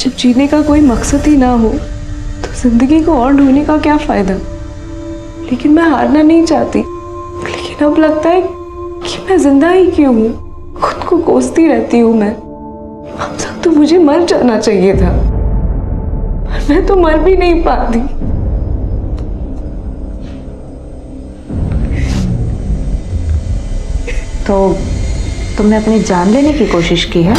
जब जीने का कोई मकसद ही ना हो तो जिंदगी को और ढूंढने का क्या फायदा। लेकिन मैं हारना नहीं चाहती, लेकिन अब लगता है कि मैं जिंदा ही क्यों हूँ। खुद को कोसती रहती हूँ मैं। अब तक तो मुझे मर जाना चाहिए था, पर मैं तो मर भी नहीं पाती। तो तुमने अपनी जान लेने की कोशिश की है?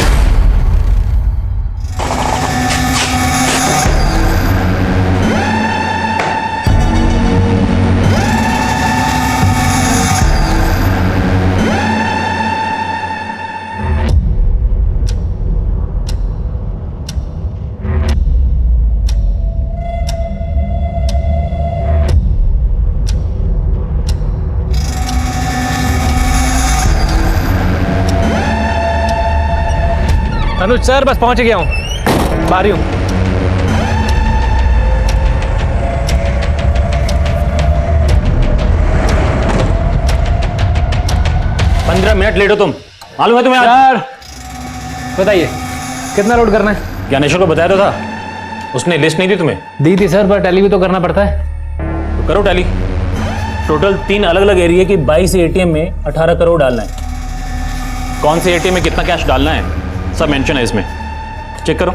अनुज सर, बस पहुंच गया हूँ, बाहर ही हूँ। पंद्रह मिनट लेट हो तुम, मालूम है तुम्हें? सर बताइए कितना लोड करना है? ज्ञानेश्वर को बताया तो था, उसने लिस्ट नहीं दी तुम्हें? दी थी सर, पर टैली भी तो करना पड़ता है। तो करो टैली। टोटल 3 अलग अलग एरिया की 22 एटीएम में 18 करोड़ डालना है। कौन से एटीएम में कितना कैश डालना है सब मेंशन है इसमें, चेक करो।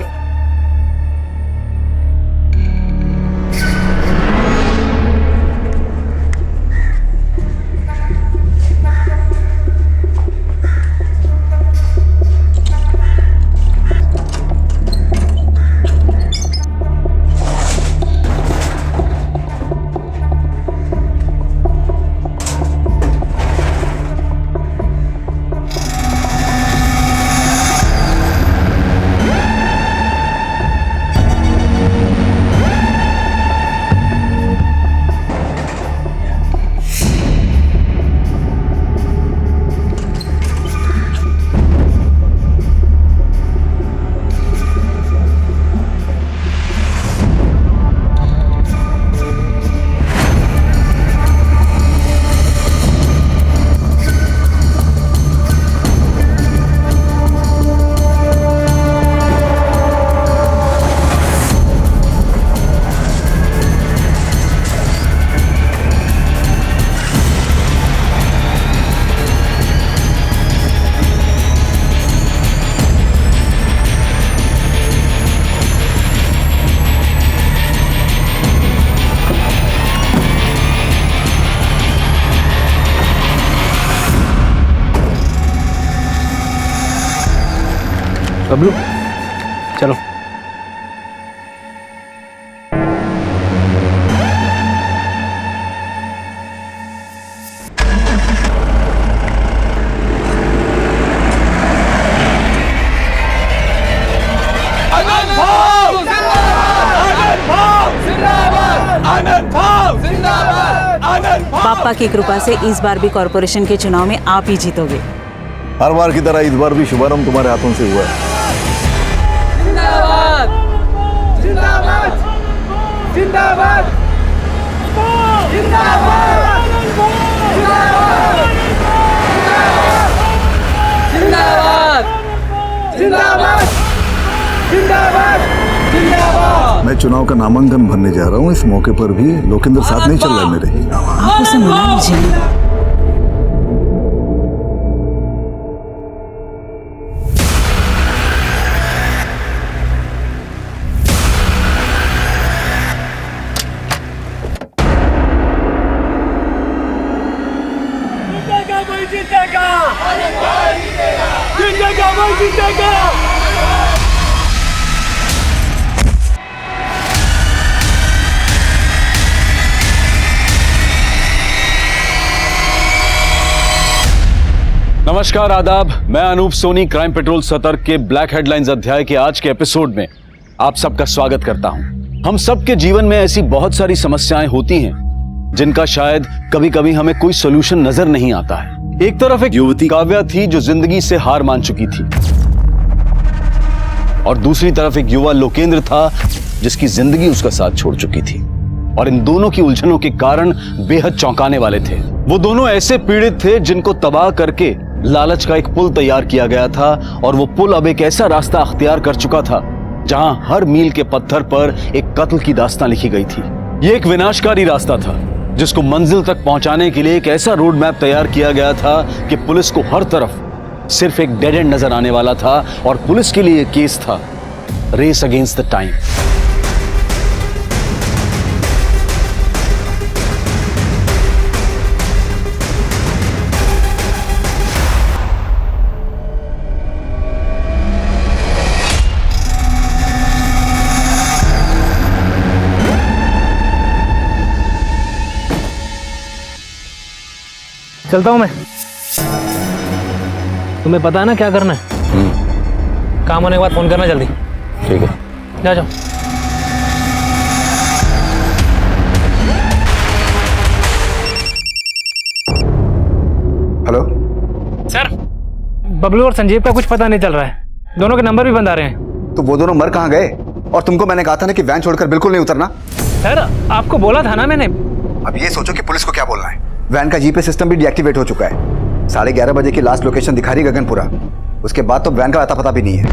बबलू चलो। पापा की कृपा से इस बार भी कॉर्पोरेशन के चुनाव में आप ही जीतोगे। हर बार की तरह इस बार भी शुभारंभ तुम्हारे हाथों से हुआ है। जिंदाबाद जिंदाबाद जिंदाबाद जिंदाबाद जिंदाबाद जिंदाबाद जिंदाबाद जिंदाबाद। मैं चुनाव का नामांकन भरने जा रहा हूँ। इस मौके पर भी लोकेंद्र साथ नहीं चल रहा है मेरे। आप उसे मना लीजिए। नमस्कार, आदाब। मैं अनूप सोनी क्राइम पेट्रोल सतर्क के ब्लैक हेडलाइंस अध्याय के आज के एपिसोड में आप सबका स्वागत करता हूं। हम सबके जीवन में ऐसी बहुत सारी समस्याएं होती हैं जिनका शायद कभी कभी हमें कोई सोल्यूशन नजर नहीं आता है। एक तरफ एक युवती काव्या थी जो जिंदगी से हार मान चुकी थी, और दूसरी तरफ एक युवा लोकेंद्र था जिसकी जिंदगी उसका साथ छोड़ चुकी थी। और इन दोनों की उलझनों के कारण बेहद चौंकाने वाले थे। वो दोनों ऐसे पीड़ित थे जिनको तबाह करके लालच का एक पुल तैयार किया गया था, और वो पुल अब एक ऐसा रास्ता अख्तियार कर चुका था जहां हर मील के पत्थर पर एक कत्ल की दास्तां लिखी गई थी। यह एक विनाशकारी रास्ता था जिसको मंजिल तक पहुंचाने के लिए एक ऐसा रोड मैप तैयार किया गया था कि पुलिस को हर तरफ सिर्फ एक डेड एंड नजर आने वाला था और पुलिस के लिए केस था रेस अगेंस्ट द टाइम। चलता हूँ मैं। तुम्हें पता है ना क्या करना है? काम होने के बाद फोन करना जल्दी। ठीक है, जा जाओ। हेलो सर, बबलू और संजीव का कुछ पता नहीं चल रहा है। दोनों के नंबर भी बंद आ रहे हैं। तो वो दोनों मर कहाँ गए? और तुमको मैंने कहा था ना कि वैन छोड़कर बिल्कुल नहीं उतरना। सर, आपको बोला था ना मैंने। अब ये सोचो कि पुलिस को क्या बोलना है। वैन का जीपीएस सिस्टम भी डीएक्टिवेट हो चुका है। 11:30 बजे की लास्ट लोकेशन दिखा रही गगनपुरा। उसके बाद तो वैन का अता पता भी नहीं है।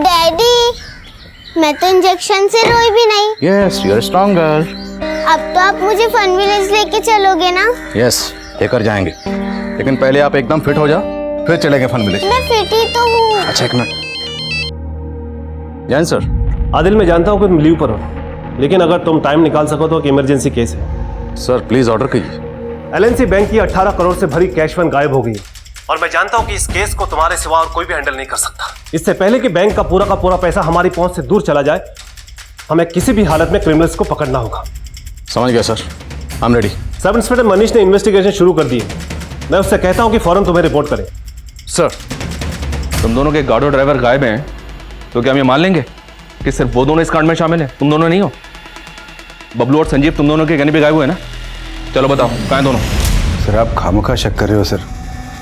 डैडी, मैं तो इंजेक्शन से रोई भी नहीं। Yes, you are strong girl. अब तो आप मुझे फन विलेज लेके चलोगे ना? यस, लेकर जाएंगे, लेकिन पहले आप एकदम फिट हो जाओ, फिर चलेंगे फन विलेज। मैं फिट ही तो हूँ। अच्छा, एक मिनट। जैन सर। आदिल, मैं जानता हूँ कि तुम लीव पर हो, लेकिन अगर तुम टाइम निकाल सको तो एक इमरजेंसी केस है। सर प्लीज ऑर्डर कीजिए। एलएनसी बैंक की 18 करोड़ से भरी कैश वैन गायब हो गई और मैं जानता हूँ कि इस केस को तुम्हारे सिवा और कोई भी हैंडल नहीं कर सकता। इससे पहले कि बैंक का पूरा पैसा हमारी पहुंच से दूर चला जाए, हमें किसी भी हालत में क्रिमिनल्स को पकड़ना होगा। समझ गया sir, I am ready. Sub inspector Manish ने इन्वेस्टिगेशन शुरू कर दी है। मैं उससे कहता हूँ कि फौरन तुम्हें रिपोर्ट करे। सर, तुम दोनों के गार्ड और ड्राइवर गायब हैं, तो क्या हम ये मान लेंगे कि सिर्फ वो दोनों इस कांड में शामिल हैं, तुम दोनों नहीं हो? बबलू और संजीव तुम दोनों के कहने पे गायब हुए ना? चलो बताओ, कहाँ हैं दोनों? सर, आप खामखा शक कर रहे हो सर।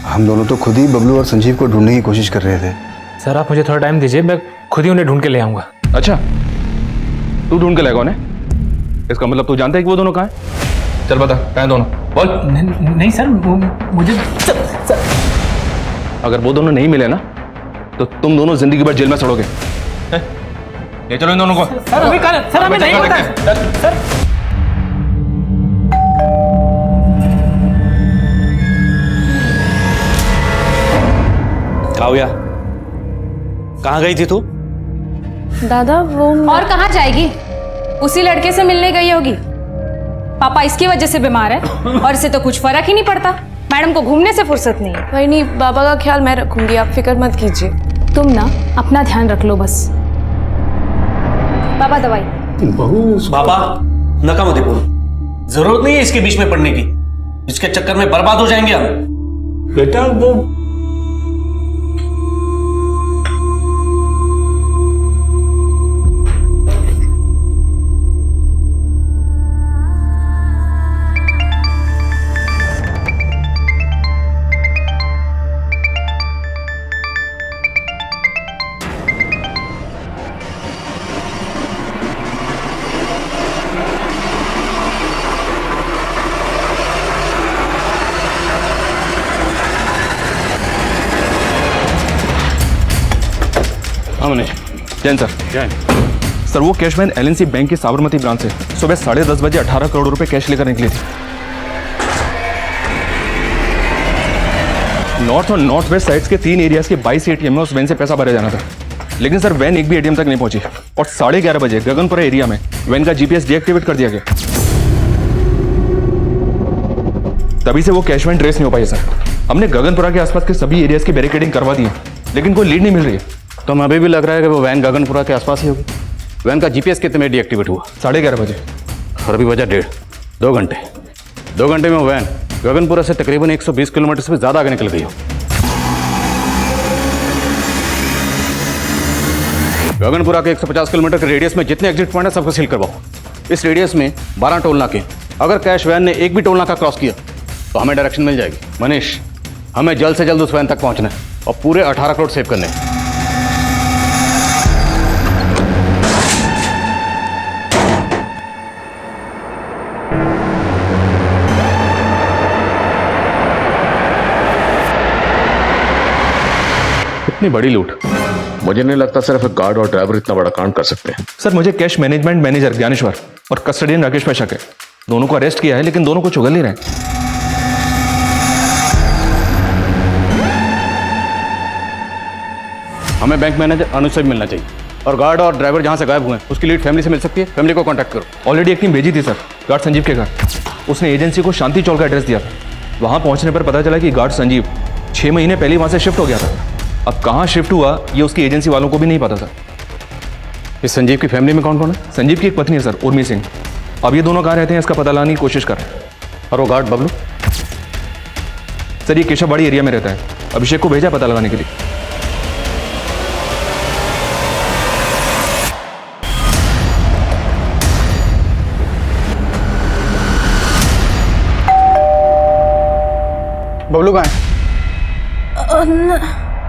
हम दोनों तो खुद ही बबलू और संजीव को ढूंढने की कोशिश कर रहे थे। सर, आप मुझे थोड़ा टाइम दीजिए, मैं खुद ही उन्हें ढूंढ के ले आऊंगा। अच्छा, तू ढूंढ के लाएगा उन्हें? इसका मतलब तू जानता है कि वो दोनों कहाँ हैं? चल बता, कहाँ हैं दोनों? बोल। नहीं सर, मुझे अगर वो दोनों नहीं मिले ना, तो तुम दोनों जिंदगी भर जेल में सड़ोगे। ये चलो इन दोनों को। सर, हमें नहीं पता है। सर, काव्या, कहाँ गई थी तू? दादा, वो और कहाँ जाएगी? उसी लड़के से मिलने गई होगी। पापा इसकी वजह से बीमार है और इसे तो कुछ फर्क ही नहीं पड़ता। मैडम को घूमने से फुर्सत नहीं है। वही नहीं, बाबा का ख्याल मैं रखूंगी, आप फिक्र मत कीजिए। तुम ना अपना ध्यान रख लो बस। पापा दवाई। बाबा, नका मत बोलो, जरूरत नहीं है इसके बीच में पड़ने की। इसके चक्कर में बर्बाद हो जाएंगे हम। बेटा, वो जैन सर। जैन सर, वो कैश वैन एलएनसी बैंक की साबरमती ब्रांच से सुबह 10:30 बजे 18 करोड़ रुपए कैश लेकर निकली थी। नॉर्थ और नॉर्थ वेस्ट साइड्स के 3 एरियाज के 22 एटीएम में उस वैन से पैसा भरा जाना था, लेकिन सर वैन एक भी एटीएम तक नहीं पहुंची और 11:30 बजे गगनपुरा एरिया में वैन का जीपीएस डीएक्टिवेट कर दिया गया। तभी से वो कैश वैन ट्रेस नहीं हो पाई सर। हमने गगनपुरा के आसपास के सभी एरियाज की बैरिकेडिंग करवा दी है, लेकिन कोई लीड नहीं मिल रही है। तो हमें अभी भी लग रहा है कि वो वैन गगनपुरा के आसपास ही होगी। वैन का जीपीएस कितने में डीएक्टिवेट हुआ? 11:30 बजे। और अभी बजा 1.5 2 घंटे। 2 घंटे में वो वैन गगनपुरा से तकरीबन 120 किलोमीटर से ज़्यादा आगे निकल गई हो। गगनपुरा के 150 किलोमीटर के रेडियस में जितने एग्जिट पॉइंट है सबको सील करवाओ। इस रेडियस में 12 टोल नाके। अगर कैश वैन ने एक भी टोल नाका क्रॉस किया तो हमें डायरेक्शन मिल जाएगी। मनीष, हमें जल्द से जल्द उस वैन तक पहुंचना है और पूरे 18 करोड़ सेव करने हैं। कितनी बड़ी लूट। मुझे नहीं लगता सिर्फ एक गार्ड और ड्राइवर इतना बड़ा कांड कर सकते हैं। सर मुझे कैश मैनेजमेंट मैनेजर ज्ञानेश्वर और कस्टडियन राकेश पे शक है। दोनों को अरेस्ट किया है लेकिन दोनों को चुगल नहीं रहे। हमें बैंक मैनेजर अनुज से भी मिलना चाहिए और गार्ड और ड्राइवर जहाँ से गायब हुए हैं उसकी लीड फैमिली से मिल सकती है। फैमिली को कांटेक्ट करो। ऑलरेडी एक टीम भेजी थी सर गार्ड संजीव के घर। उसने एजेंसी को शांति चौक का एड्रेस दिया था। वहां पहुंचने पर पता चला कि गार्ड संजीव 6 महीने पहले वहां से शिफ्ट हो गया था। अब कहां शिफ्ट हुआ ये उसकी एजेंसी वालों को भी नहीं पता था। इस संजीव की फैमिली में कौन कौन है? संजीव की एक पत्नी है सर, उर्मी सिंह। अब ये दोनों कहाँ रहते हैं इसका पता लगाने की कोशिश कर रहे हैं। और वो गार्ड बबलू? सर ये केशवबाड़ी एरिया में रहता है। अभिषेक को भेजा पता लगाने के लिए। बबलू कहाँ है?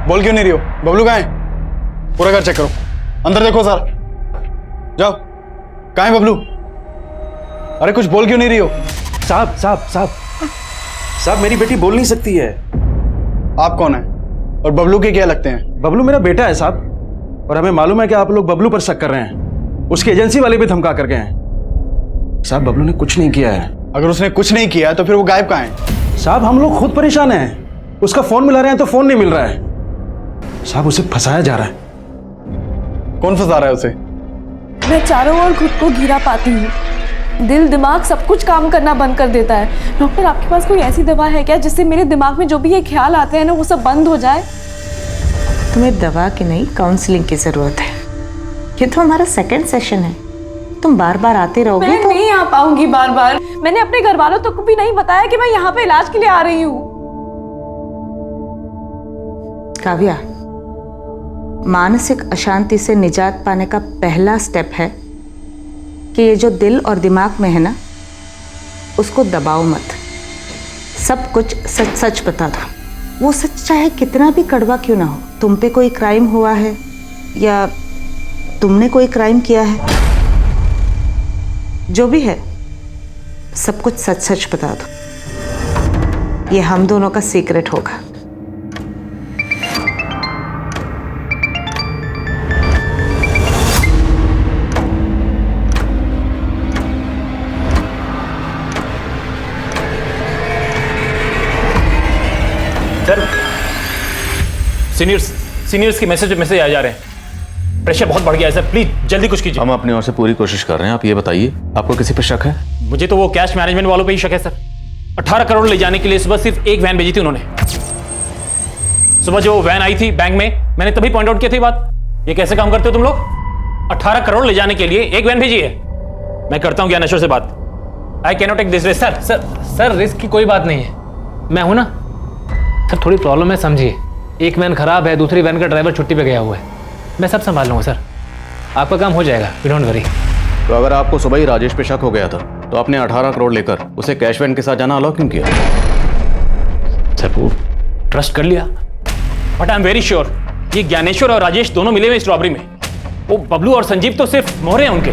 बोल क्यों नहीं रही हो? बबलू कहाँ है? पूरा घर चेक करो, अंदर देखो सर। जाओ, कहाँ है बबलू? अरे कुछ बोल क्यों नहीं रही हो? साहब साहब साहब साहब, मेरी बेटी बोल नहीं सकती है। आप कौन है और बबलू के क्या लगते हैं? बबलू मेरा बेटा है साहब, और हमें मालूम है कि आप लोग बबलू पर शक कर रहे हैं। उसकी एजेंसी वाले भी धमका कर गए हैं। साहब बबलू ने कुछ नहीं किया है। अगर उसने कुछ नहीं किया तो फिर वो गायब कहाँ है? साहब हम लोग खुद परेशान हैं। उसका फोन मिला रहे हैं तो फोन नहीं मिल रहा है। साहब उसे फंसाया जा रहा है। कौन फंसा रहा है उसे? मैं चारों ओर खुद को घिरा पाती हूँ। दिल दिमाग सब कुछ काम करना बंद कर देता है। डॉक्टर आपके पास कोई ऐसी दवा है क्या जिससे मेरे दिमाग में जो भी ये ख्याल आते हैं ना वो सब बंद हो जाए? तुम्हें दवा की नहीं काउंसलिंग की जरूरत है। ये तो हमारा सेकंड सेशन है। तुम बार बार आते रहोगे मैं तो नहीं आ पाऊंगी बार बार। मैंने अपने घर वालों तक को भी नहीं बताया कि मैं यहाँ पे इलाज के लिए आ रही हूँ। काव्या, मानसिक अशांति से निजात पाने का पहला स्टेप है कि ये जो दिल और दिमाग में है ना, उसको दबाओ मत। सब कुछ सच सच बता दो। वो सच चाहे कितना भी कड़वा क्यों ना हो। तुम पे कोई क्राइम हुआ है या तुमने कोई क्राइम किया है, जो भी है सब कुछ सच सच बता दो। ये हम दोनों का सीक्रेट होगा। सर सीनियर्स की मैसेज आ जा रहे हैं। प्रेशर बहुत बढ़ गया है सर, प्लीज जल्दी कुछ कीजिए। हम अपनी ओर से पूरी कोशिश कर रहे हैं। आप ये बताइए आपको किसी पे शक है? मुझे तो वो कैश मैनेजमेंट वालों पे ही शक है सर। 18 करोड़ ले जाने के लिए सुबह सिर्फ एक वैन भेजी थी उन्होंने। सुबह जो वैन आई थी बैंक में, मैंने तभी पॉइंट आउट की थी बात। ये कैसे काम करते हो तुम लोग? 18 करोड़ ले जाने के लिए एक वैन भेजी है। मैं करता हूँ ज्ञानेश्वर से बात। I can not take this risk. Sir risk की कोई बात नहीं है, मैं हूं ना सर। थोड़ी प्रॉब्लम है समझिए। एक वैन खराब है, दूसरी वैन का ड्राइवर छुट्टी पे गया हुआ है। मैं सब संभाल लूंगा सर, आपका काम हो जाएगा, यू डोंट वरी। तो अगर आपको सुबह ही राजेश पे शक हो गया था तो आपने 18 करोड़ लेकर उसे कैश वैन के साथ जाना अलाउ क्यों किया? सर वो ट्रस्ट कर लिया, but I am very sure ये ज्ञानेश्वर और राजेश दोनों मिले हुए इस रॉबरी में। वो बबलू और संजीव तो सिर्फ मोहरे हैं उनके।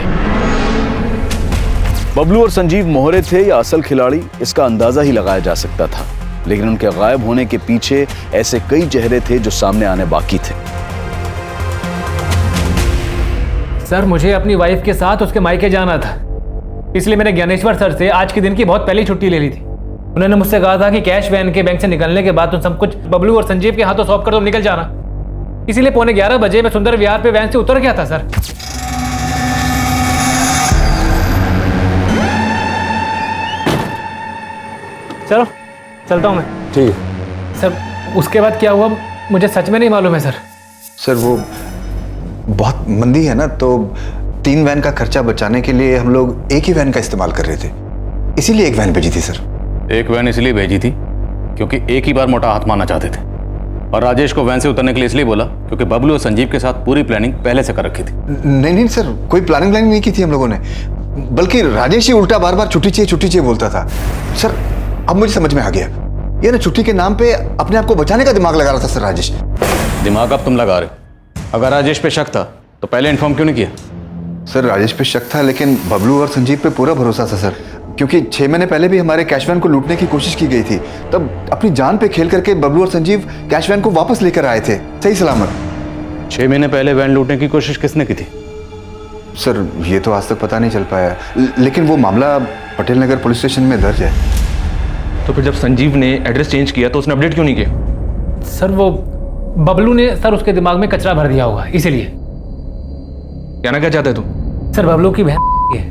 बबलू और संजीव मोहरे थे या असल खिलाड़ी, इसका अंदाजा ही लगाया जा सकता था। लेकिन उनके गायब होने के पीछे ऐसे कई चेहरे थे जो सामने आने बाकी थे। सर मुझे अपनी वाइफ के साथ उसके मायके जाना था, इसलिए मैंने ज्ञानेश्वर सर से आज के दिन की बहुत पहले छुट्टी ले ली थी। उन्होंने मुझसे कहा था कि कैश वैन के बैंक से निकलने के बाद तुम सब कुछ बबलू और संजीव के हाथों सौंप कर तुम निकल जाना। इसीलिए 11:15 बजे मैं सुंदर विहार पे वैन से उतर गया था सर। चलो चलता हूँ मैं। ठीक है सर। उसके बाद क्या हुआ मुझे सच में नहीं मालूम है सर। सर वो बहुत मंदी है ना, तो 3 वैन का खर्चा बचाने के लिए हम लोग एक ही वैन का इस्तेमाल कर रहे थे, इसीलिए एक वैन भेजी थी सर। एक वैन इसलिए भेजी थी क्योंकि एक ही बार मोटा हाथ मारना चाहते थे, और राजेश को वैन से उतरने के लिए इसलिए बोला क्योंकि बबलू और संजीव के साथ पूरी प्लानिंग पहले से कर रखी थी। नहीं सर, कोई प्लानिंग नहीं की थी हम लोगों ने, बल्कि राजेश ही उल्टा बार बार छुट्टी चाहिए बोलता था। सर अब मुझे समझ में आ गया, ये ना छुट्टी के नाम पे अपने आप को बचाने का दिमाग लगा रहा था सर राजेश। दिमाग अब तुम लगा रहे हो। अगर राजेश पे शक था तो पहले इन्फॉर्म क्यों नहीं किया? सर राजेश पे शक था, लेकिन बबलू और संजीव पे पूरा भरोसा था सर। क्योंकि 6 महीने पहले भी हमारे कैश वैन को लूटने की कोशिश की गई थी। तब अपनी जान पे खेल करके बबलू और संजीव कैश वैन को वापस लेकर आए थे सही सलामत। 6 महीने पहले वैन लूटने की कोशिश किसने की थी? सर ये तो आज तक पता नहीं चल पाया, लेकिन वो मामला पटेल नगर पुलिस स्टेशन में दर्ज है। तो फिर जब संजीव ने एड्रेस चेंज किया तो उसने अपडेट क्यों नहीं किया? सर वो बबलू ने सर उसके दिमाग में कचरा भर दिया होगा, इसीलिए। कहना क्या चाहते तुम? सर बबलू की बहन है,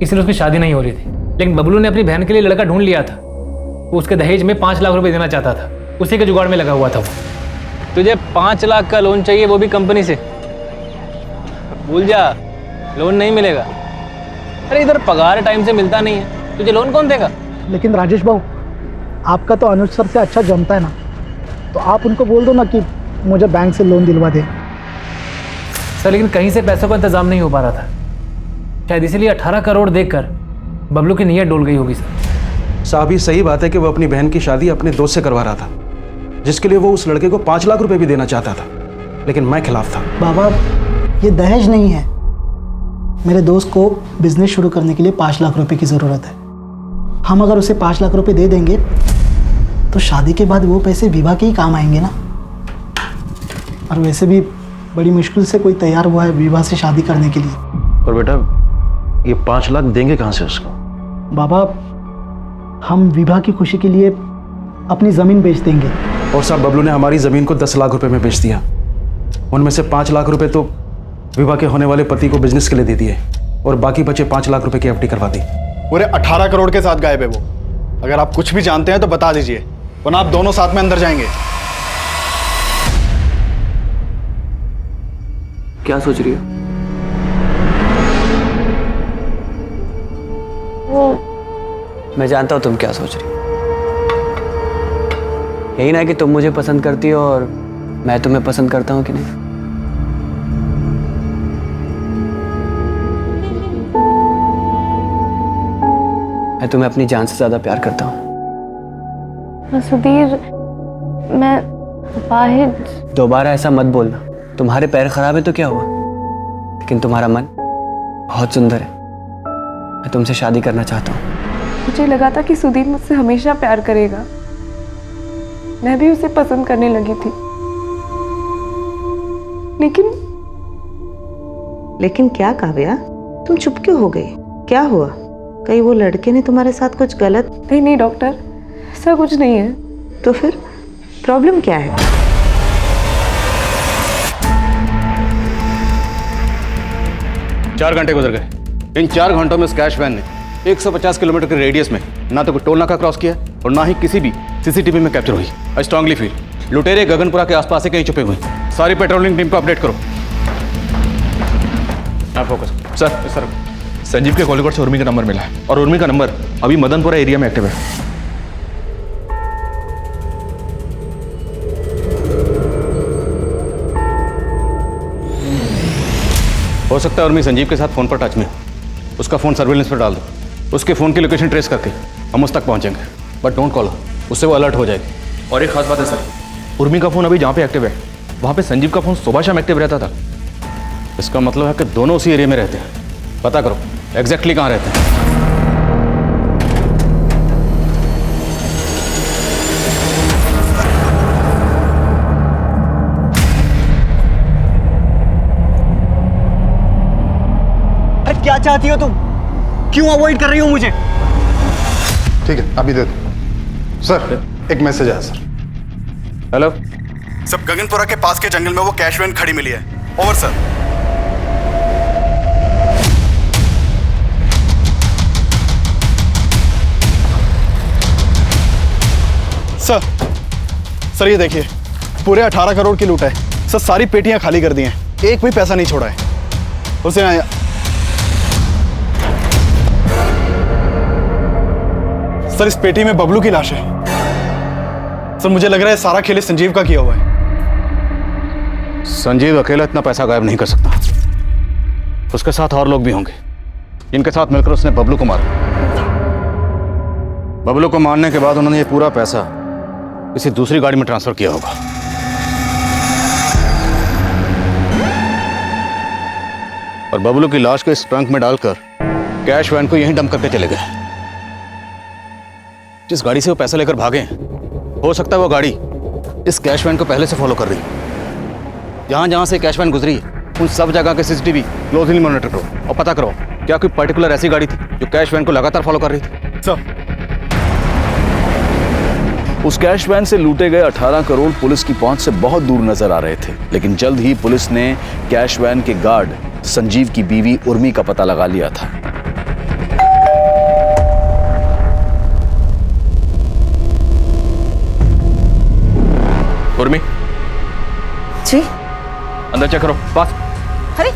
इसलिए उसकी शादी नहीं हो रही थी, लेकिन बबलू ने अपनी बहन के लिए लड़का ढूंढ लिया था। वो उसके दहेज में 5 लाख रुपए देना चाहता था, उसी के जुगाड़ में लगा हुआ था वो। तुझे 5 लाख का लोन चाहिए, वो भी कंपनी से? भूल जा, लोन नहीं मिलेगा। अरे इधर पगार टाइम से मिलता नहीं है, तुझे लोन कौन देगा? लेकिन राजेश भाऊ, आपका तो अनुज सर से अच्छा जमता है ना, तो आप उनको बोल दो ना कि मुझे बैंक से लोन दिलवा दे। सर लेकिन कहीं से पैसों का इंतजाम नहीं हो पा रहा था, शायद इसीलिए 18 करोड़ देखकर बबलू की नीयत डोल गई होगी। सर साहब ये सही बात है कि वो अपनी बहन की शादी अपने दोस्त से करवा रहा था, जिसके लिए वो उस लड़के को 5 लाख रुपए भी देना चाहता था, लेकिन मैं खिलाफ था। बाबा ये दहेज नहीं है, मेरे दोस्त को बिजनेस शुरू करने के लिए 5 लाख रुपए की ज़रूरत है। हम अगर उसे 5 लाख रुपए दे देंगे तो शादी के बाद वो पैसे विवाह के ही काम आएंगे ना। और वैसे भी बड़ी मुश्किल से कोई तैयार हुआ है विवाह से शादी करने के लिए। और बेटा ये 5 लाख देंगे कहाँ से उसको? बाबा हम विवाह की खुशी के लिए अपनी ज़मीन बेच देंगे। और साहब बबलू ने हमारी ज़मीन को 10 लाख रुपए में बेच दिया, उनमें से 5 लाख रुपए तो विवाह के होने वाले पति को बिजनेस के लिए दे दिए और बाकी बचे 5 लाख रुपए की एफडी करवा दी। पूरे 18 करोड़ के साथ गायब है वो। अगर आप कुछ भी जानते हैं तो बता दीजिए, वरना आप दोनों साथ में अंदर जाएंगे। क्या सोच रही हो? मैं जानता हूं तुम क्या सोच रही हो। यही ना कि तुम मुझे पसंद करती हो और मैं तुम्हें पसंद करता हूं कि नहीं। मैं तुम्हें अपनी जान से ज्यादा प्यार करता हूं। सुधीर मैं वाहिद। दोबारा ऐसा मत बोलना। तुम्हारे पैर खराब है तो क्या हुआ, लेकिन तुम्हारा मन बहुत सुंदर है। मैं तुमसे शादी करना चाहता हूँ। मुझे लगा था कि सुधीर मुझसे हमेशा प्यार करेगा, मैं भी उसे पसंद करने लगी थी, लेकिन क्या काव्या, तुम चुप क्यों हो गई? क्या हुआ? कहीं वो लड़के ने तुम्हारे साथ कुछ गलत? नहीं डॉक्टर, ऐसा कुछ नहीं है। तो फिर प्रॉब्लम क्या है? चार घंटे गुजर गए। इन 4 घंटों में उस कैश वैन ने 150 किलोमीटर के रेडियस में ना तो कोई टोल नाका क्रॉस किया और ना ही किसी भी सीसीटीवी में कैप्चर हुई। आई स्ट्रांगली फील लुटेरे गगनपुरा के आसपास से कहीं छुपे हुए। सारी पेट्रोलिंग टीम को अपडेट करो। आप फोकस सर संजीव के कॉलिंग से उर्मी का नंबर मिला है और उर्मी का नंबर अभी मदनपुरा एरिया में एक्टिव है। हो सकता है उर्मी संजीव के साथ फोन पर टच में। उसका फोन सर्विलेंस पर डाल दो। उसके फोन की लोकेशन ट्रेस करके हम उस तक पहुंचेंगे, बट डोंट कॉल, उससे वो अलर्ट हो जाएगी। और एक खास बात है सर, उर्मी का फोन अभी जहाँ पे एक्टिव है वहाँ पे संजीव का फोन सुबह शाम एक्टिव रहता था। इसका मतलब है कि दोनों उसी एरिया में रहते हैं। पता करो एग्जैक्टली कहाँ रहते हैं। क्या चाहती हो तुम? क्यों अवॉइड कर रही हो मुझे? ठीक है अभी दे दो। सर एक मैसेज आया सर। हेलो सब गगनपुरा के पास के जंगल में वो कैश वैन खड़ी मिली है। Over sir. सर ये देखिए पूरे 18 करोड़ की लूट है सर। सारी पेटियां खाली कर दी हैं, एक भी पैसा नहीं छोड़ा है। उसे सर इस पेटी में बबलू की लाश है। सर मुझे लग रहा है सारा खेल संजीव का किया हुआ है। संजीव अकेला इतना पैसा गायब नहीं कर सकता, उसके साथ और लोग भी होंगे। इनके साथ मिलकर उसने बबलू को मारा। बबलू को मारने के बाद उन्होंने ये पूरा पैसा किसी दूसरी गाड़ी में ट्रांसफर किया होगा और बबलू की लाश को इस ट्रंक में डालकर कैश वैन को यहीं डंप करके चले गए। जिस गाड़ी से वो पैसा लेकर भागे हैं, हो सकता है वो गाड़ी इस कैश वैन को पहले से फॉलो कर रही है। जहां जहां से कैश वैन गुजरी है उन सब जगह के सीसीटीवी क्लोजली मॉनिटर करो और पता करो क्या कोई पर्टिकुलर ऐसी गाड़ी थी जो कैश वैन को लगातार फॉलो कर रही थी। सर, उस कैश वैन से लूटे गए 18 करोड़ पुलिस की पहुंच से बहुत दूर नजर आ रहे थे, लेकिन जल्द ही पुलिस ने कैश वैन के गार्ड संजीव की बीवी उर्मी का पता लगा लिया था। उर्मी जी अंदर चेक करो। पास। अरे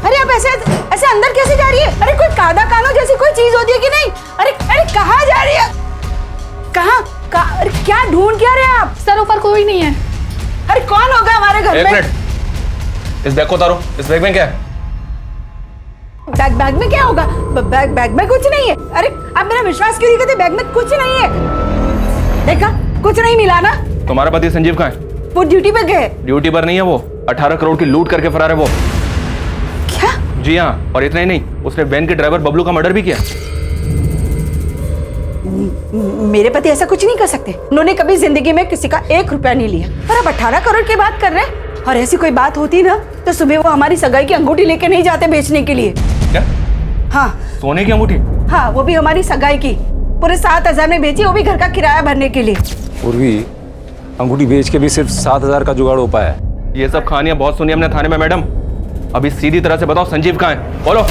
अरे आप ऐसे ऐसे अंदर कैसे जा रही है? अरे कोई कादा कानो जैसी कोई चीज होती है कि नहीं? अरे अरे कहाँ जा रही है? कहाँ? अरे क्या ढूंढ क्या रहे हैं आप? सर ऊपर कोई नहीं है। अरे कौन होगा हमारे घर एक में? मिनट, इस बैग को उतारो। इस बैग में क्या है? बैग में क्या होगा? बैग में कुछ नहीं है। अरे आप मेरा विश्वास क्यों नहीं करते? बैग में कुछ नहीं है। देखा कुछ नहीं मिला ना? तुम्हारा पति संजीव कहाँ है? वो ड्यूटी पे गए। ड्यूटी पर नहीं है वो, 18 करोड़ की लूट करके फरार है वो। क्या? जी हाँ, और इतना ही नहीं, उसने वैन के ड्राइवर बबलू का मर्डर भी किया। मेरे पति ऐसा कुछ नहीं कर सकते। उन्होंने कभी जिंदगी में किसी का 1 रुपया नहीं लिया। और अब 18 करोड़ की बात कर रहे हैं। और ऐसी कोई बात होती ना तो सुबह वो हमारी सगाई की अंगूठी लेके नहीं जाते बेचने के लिए। क्या? हाँ, सोने की अंगूठी? हाँ, वो भी हमारी सगाई की। पूरे 7,000 में बेची, वो भी घर का किराया भरने के लिए। उर्वी, अंगूठी बेच के भी सिर्फ 7,000 का जुगाड़ हो पाया। ये सब कहानियां बहुत सुनी हमने थाने में मैडम। अभी सीधी तरह से बताओ संजीव कहाँ है? बोलो।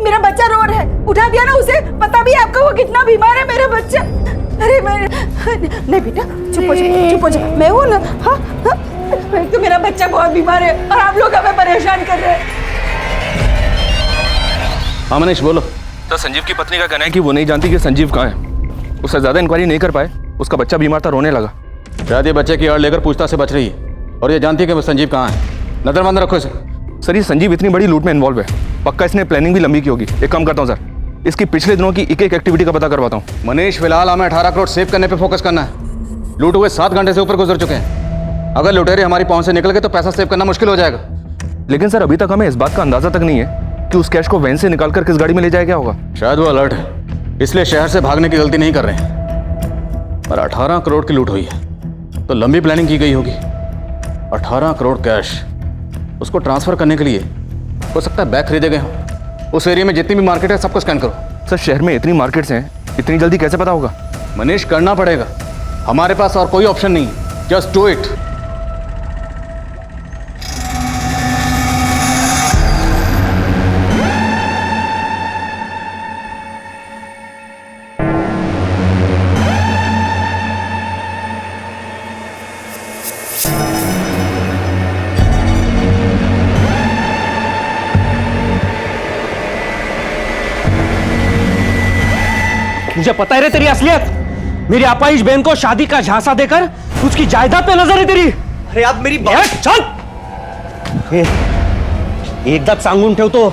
मेरा बच्चा रो रहा है, उठा दिया ना उसे। पता भी है आपको वो कितना बीमार है मेरा बच्चा। अरे मैं नहीं बेटा, चुप हो जा, चुप हो जा। मैं हूँ ना। हाँ हाँ, तो मेरा बच्चा बहुत बीमार है और आप लोग हमें परेशान कर रहे हैं। हाँ मनीष बोलो। तो संजीव की पत्नी का कहना है कि वो नहीं जानती कि संजीव कहाँ है। उससे ज्यादा इंक्वायरी नहीं कर पाए, उसका बच्चा बीमार था, रोने लगा। शायद ये बच्चे की आड़ लेकर पूछताछ से बच रही है और ये जानती है कि वो संजीव कहाँ है। नजरबंद रखो इसे। सर ये संजीव इतनी बड़ी लूट में इन्वॉल्व है, पक्का इसने प्लानिंग भी लंबी की होगी। एक काम करता हूँ सर, इसकी पिछले दिनों की एक एक एक्टिविटी का पता करवाता हूँ। मनीष, फिलहाल हमें 18 करोड़ सेव करने पे फोकस करना है। लूट हुए 7 घंटे से ऊपर गुजर चुके हैं। अगर लुटेरे हमारी पहुंच से निकल गए तो पैसा सेव करना मुश्किल हो जाएगा। लेकिन सर अभी तक हमें इस बात का अंदाजा तक नहीं है कि उस कैश को वैन से निकालकर किस गाड़ी में ले जाया गया होगा। शायद वो अलर्ट है, इसलिए शहर से भागने की गलती नहीं कर रहे हैं। पर 18 करोड़ की लूट हुई है तो लंबी प्लानिंग की गई होगी। 18 करोड़ कैश, उसको ट्रांसफर करने के लिए हो सकता है बैग खरीदे गए हों। उस एरिया में जितनी भी मार्केट है सबको स्कैन करो। सर शहर में इतनी मार्केट्स हैं, इतनी जल्दी कैसे पता होगा? मनीष, करना पड़ेगा, हमारे पास और कोई ऑप्शन नहीं है। Just do it. मुझे पता है रे तेरी असलियत। मेरी अपाहिज बहन को शादी का झांसा देकर उसकी जायदाद पे नजर है तेरी। अरे आप मेरी बात चल। एकदा सांगून ठेव तो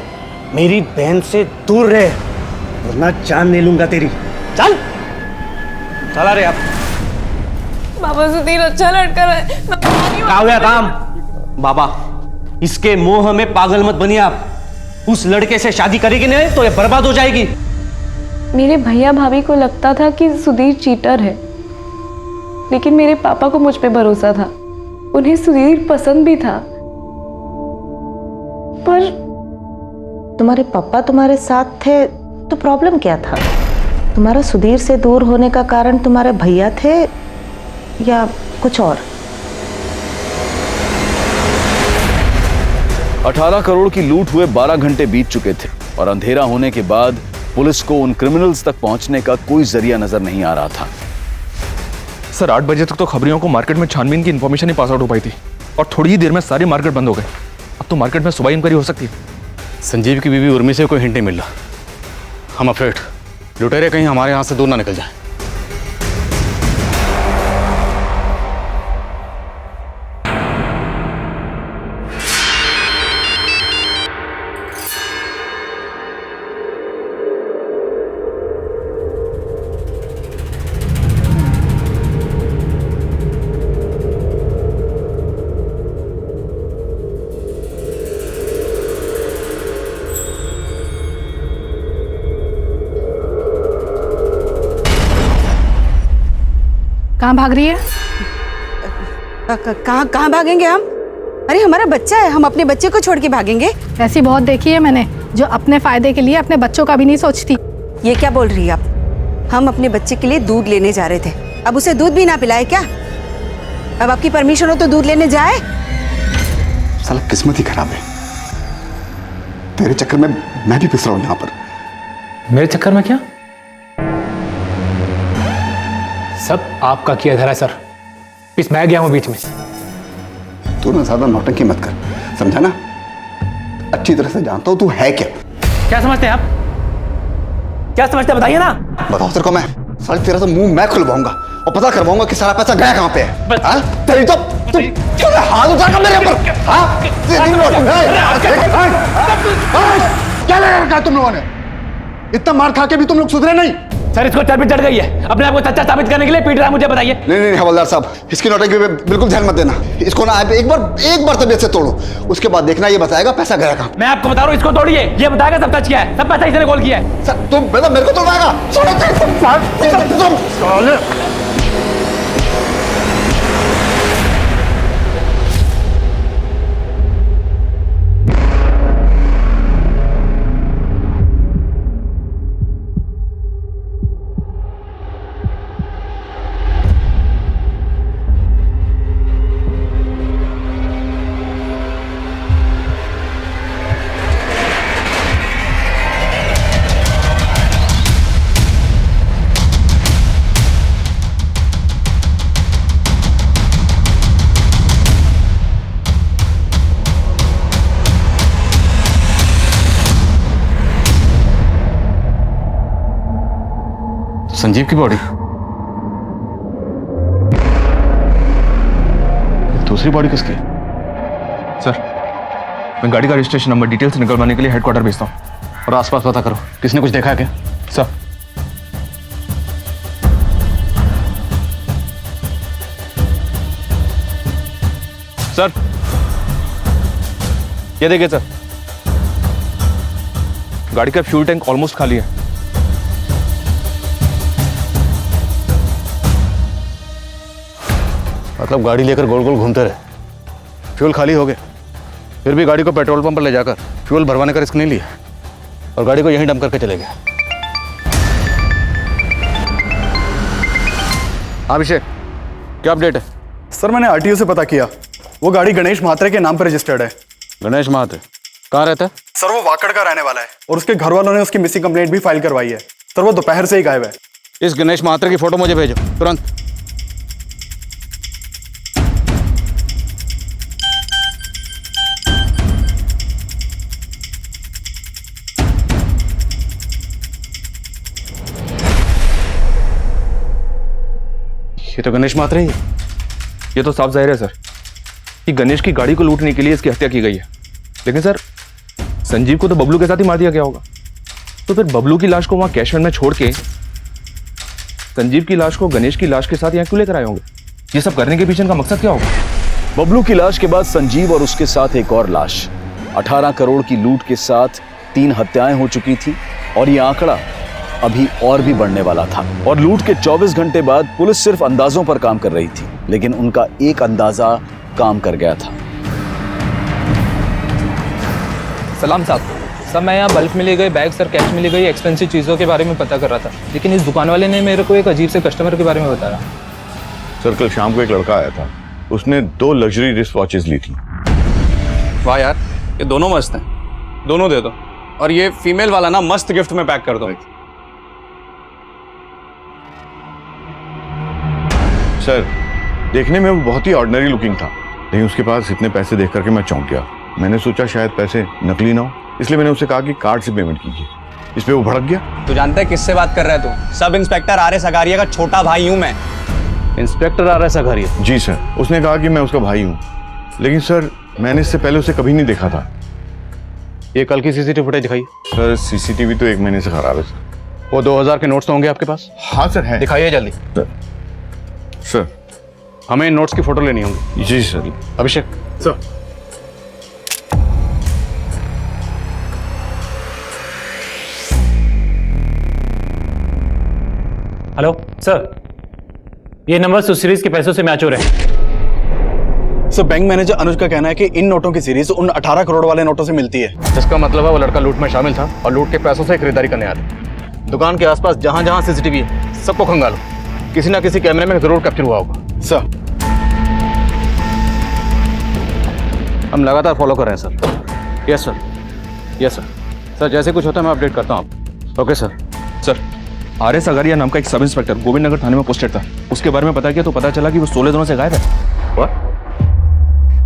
मेरी बहन से दूर रहे वरना जान ले लूंगा तेरी। चल चला रे आप। बाबा सुधीर अच्छा लड़का है। काव्या काम बाबा, इसके मोह में पागल मत बनिए आप। उस लड़के से शादी करेगी नहीं तो ये बर्बाद हो जाएगी। मेरे भैया भाभी को लगता था कि सुधीर चीटर है, लेकिन मेरे पापा को मुझ पे भरोसा था। उन्हें सुधीर पसंद भी था। पर तुम्हारे पापा तुम्हारे साथ थे तो प्रॉब्लम क्या था? तुम्हारा सुधीर से दूर होने का कारण तुम्हारे भैया थे या कुछ और? 18 करोड़ की लूट हुए 12 घंटे बीत चुके थे और अंधेरा होने के बाद पुलिस को उन क्रिमिनल्स तक पहुंचने का कोई जरिया नजर नहीं आ रहा था। सर 8 बजे तक तो खबरियों को मार्केट में छानबीन की इन्फॉर्मेशन ही पास आउट हो पाई थी और थोड़ी ही देर में सारी मार्केट बंद हो गए। अब तो मार्केट में सुबह इंक्वायरी हो सकती है। संजीव की बीवी उर्मी से कोई हिंट नहीं मिल रहा। हम अफ्रेड लुटेरे कहीं हमारे यहाँ से दूर ना निकल जाए। कहाँ भाग रही है? कहाँ भागेंगे हम? अरे हमारा बच्चा है, हम अपने बच्चे को छोड़ के भागेंगे? ऐसी बहुत देखी है मैंने जो अपने फायदे के लिए अपने बच्चों का भी नहीं सोचती। ये क्या बोल रही है आप? हम अपने बच्चे के लिए दूध लेने जा रहे थे, अब उसे दूध भी ना पिलाए क्या? अब आपकी परमिशन हो तो दूध लेने जाए? साला किस्मत ही खराब है। तेरे चक्कर में मैं भी पिस रहा हूं यहाँ पर। मेरे चक्कर में क्या? सब आपका किया धरा सर, पिस मैं गया हूं बीच में। तू ना ज्यादा नौटंकी मत कर, समझा ना? अच्छी तरह से जानता हूं तू है क्या। क्या समझते हैं आप? क्या समझते हैं बताइए ना। बताओ तेरे को मैं साले तेरा तो मुंह मैं खुलवाऊंगा और पता करवाऊंगा कि सारा पैसा गया कहां पे है। हाँ? तेरी तो हाथ उठाकर मेरे ऊपर। हाँ? क्या लगा रखा तुम लोगों ने? इतना मार खा के भी तुम लोग सुधरे नहीं? सर इसको चर्बी चढ़ गई है, अपने आप को सच्चा साबित करने के लिए पीट रहा है मुझे, बताइए। नहीं हवलदार साहब, इसकी नौटंकी पे बिल्कुल ध्यान मत देना। इसको ना एक बार तबीयत से तोड़ो, उसके बाद देखना ये बताएगा पैसा गया कहां। मैं आपको बता रहा हूँ, इसको तोड़िए, ये बताएगा सब सच क्या है, सब पैसा इसने गोल किया है। सर तुम मतलब मेरे को तोड़वाएगा? संजीव की बॉडी? दूसरी बॉडी किसकी? सर मैं गाड़ी का रजिस्ट्रेशन नंबर डिटेल से निकलवाने के लिए हेडक्वार्टर भेजता हूँ। और आसपास पता करो, किसने कुछ देखा है क्या? सर सर ये देखिए सर, गाड़ी का फ्यूल टैंक ऑलमोस्ट खाली है। मतलब गाड़ी लेकर गोल गोल घूमते रहे, फ्यूल खाली हो गए, फिर भी गाड़ी को पेट्रोल पंप पर ले जाकर फ्यूल भरवाने का रिस्क नहीं लिया और गाड़ी को यहीं डंप करके चले गए। अभिषेक क्या अपडेट है? सर मैंने आरटीओ से पता किया, वो गाड़ी गणेश महात्रे के नाम पर रजिस्टर्ड है। गणेश महात्रे कहाँ रहता है? सर वो वाकड़ का रहने वाला है और उसके घर वालों ने उसकी मिसिंग कंप्लेंट भी फाइल करवाई है। सर वो दोपहर से ही गायब है। इस गणेश महात्रे की फोटो मुझे भेजो तुरंत। ये तो गणेश महात्रे ही। ये तो साफ जाहिर है सर कि गणेश की गाड़ी को लूटने के लिए इसकी हत्या की गई है, लेकिन सर संजीव को तो बबलू के साथ ही मार दिया गया होगा। तो फिर बबलू की लाश को वहां कैश वैन में छोड़ के संजीव की लाश को गणेश की लाश के साथ यहाँ क्यों लेकर आए होंगे? ये सब करने के पीछे इनका मकसद क्या होगा? बबलू की लाश के बाद संजीव और उसके साथ एक और लाश। 18 करोड़ की लूट के साथ 3 हत्याएं हो चुकी थी और ये आंकड़ा अभी और भी बढ़ने वाला था। और लूट के 24 घंटे बाद पुलिस सिर्फ अंदाजों पर काम कर रही थी, लेकिन उनका एक अंदाजा काम कर गया था। सलाम साहब। सर मैं यहाँ बल्क में ले गए बैग सर, कैश में ले गई एक्सपेंसिव चीज़ों के बारे में पता कर रहा था, लेकिन इस दुकान वाले ने मेरे को एक अजीब से कस्टमर के बारे में बताया। सर कल शाम को एक लड़का आया था, उसने 2 लग्जरी रिस्ट वॉचेस ली थी। वाह यार, ये दोनों मस्त हैं, दोनों दे दो। और ये फीमेल वाला ना मस्त गिफ्ट में पैक कर दो। सर देखने में वो बहुत ही ऑर्डिनरी लुकिंग था, लेकिन उसके पास इतने पैसे देख करके मैं चौंक गया। मैंने सोचा शायद पैसे नकली ना हो, इसलिए मैंने उससे कहा कि कार्ड से पेमेंट कीजिए। इस पे वो भड़क गया। तू जानता है किससे बात कर रहा है तू? Sub inspector R S Agariya का छोटा भाई हूं मैं। Inspector R S Agaria? जी सर, उसने कहा कि मैं उसका भाई हूँ, लेकिन सर मैंने इससे पहले उसे कभी नहीं देखा था। ये कल की सीसीटीवी फुटेज दिखाइए। सर सीसीटीवी तो 1 महीने से खराब है सर। वो 2000 के नोट्स तो होंगे आपके पास? हाँ सर है। दिखाइए जल्दी। सर हमें इन नोट्स की फोटो लेनी होगी। जी सर। अभिषेक। सर हेलो सर, ये नंबर उस सीरीज के पैसों से मैच हो रहे हैं। सर बैंक मैनेजर अनुज का कहना है कि इन नोटों की सीरीज उन 18 करोड़ वाले नोटों से मिलती है। इसका मतलब है वो लड़का लूट में शामिल था और लूट के पैसों से खरीदारी करने आया था। दुकान के आसपास जहां जहां सीसीटीवी है सबको खंगालो, किसी ना किसी कैमरे में जरूर कैप्चर हुआ होगा। सर हम लगातार फॉलो कर रहे हैं sir. Yes sir, yes sir. Sir जैसे कुछ होता है मैं अपडेट करता हूँ आपको। Okay sir. Sir RS. Agariya नाम का एक सब इंस्पेक्टर गोविंद नगर थाने में पोस्टेड था, उसके बारे में पता किया तो पता चला कि वो 16 दिनों से गायब है।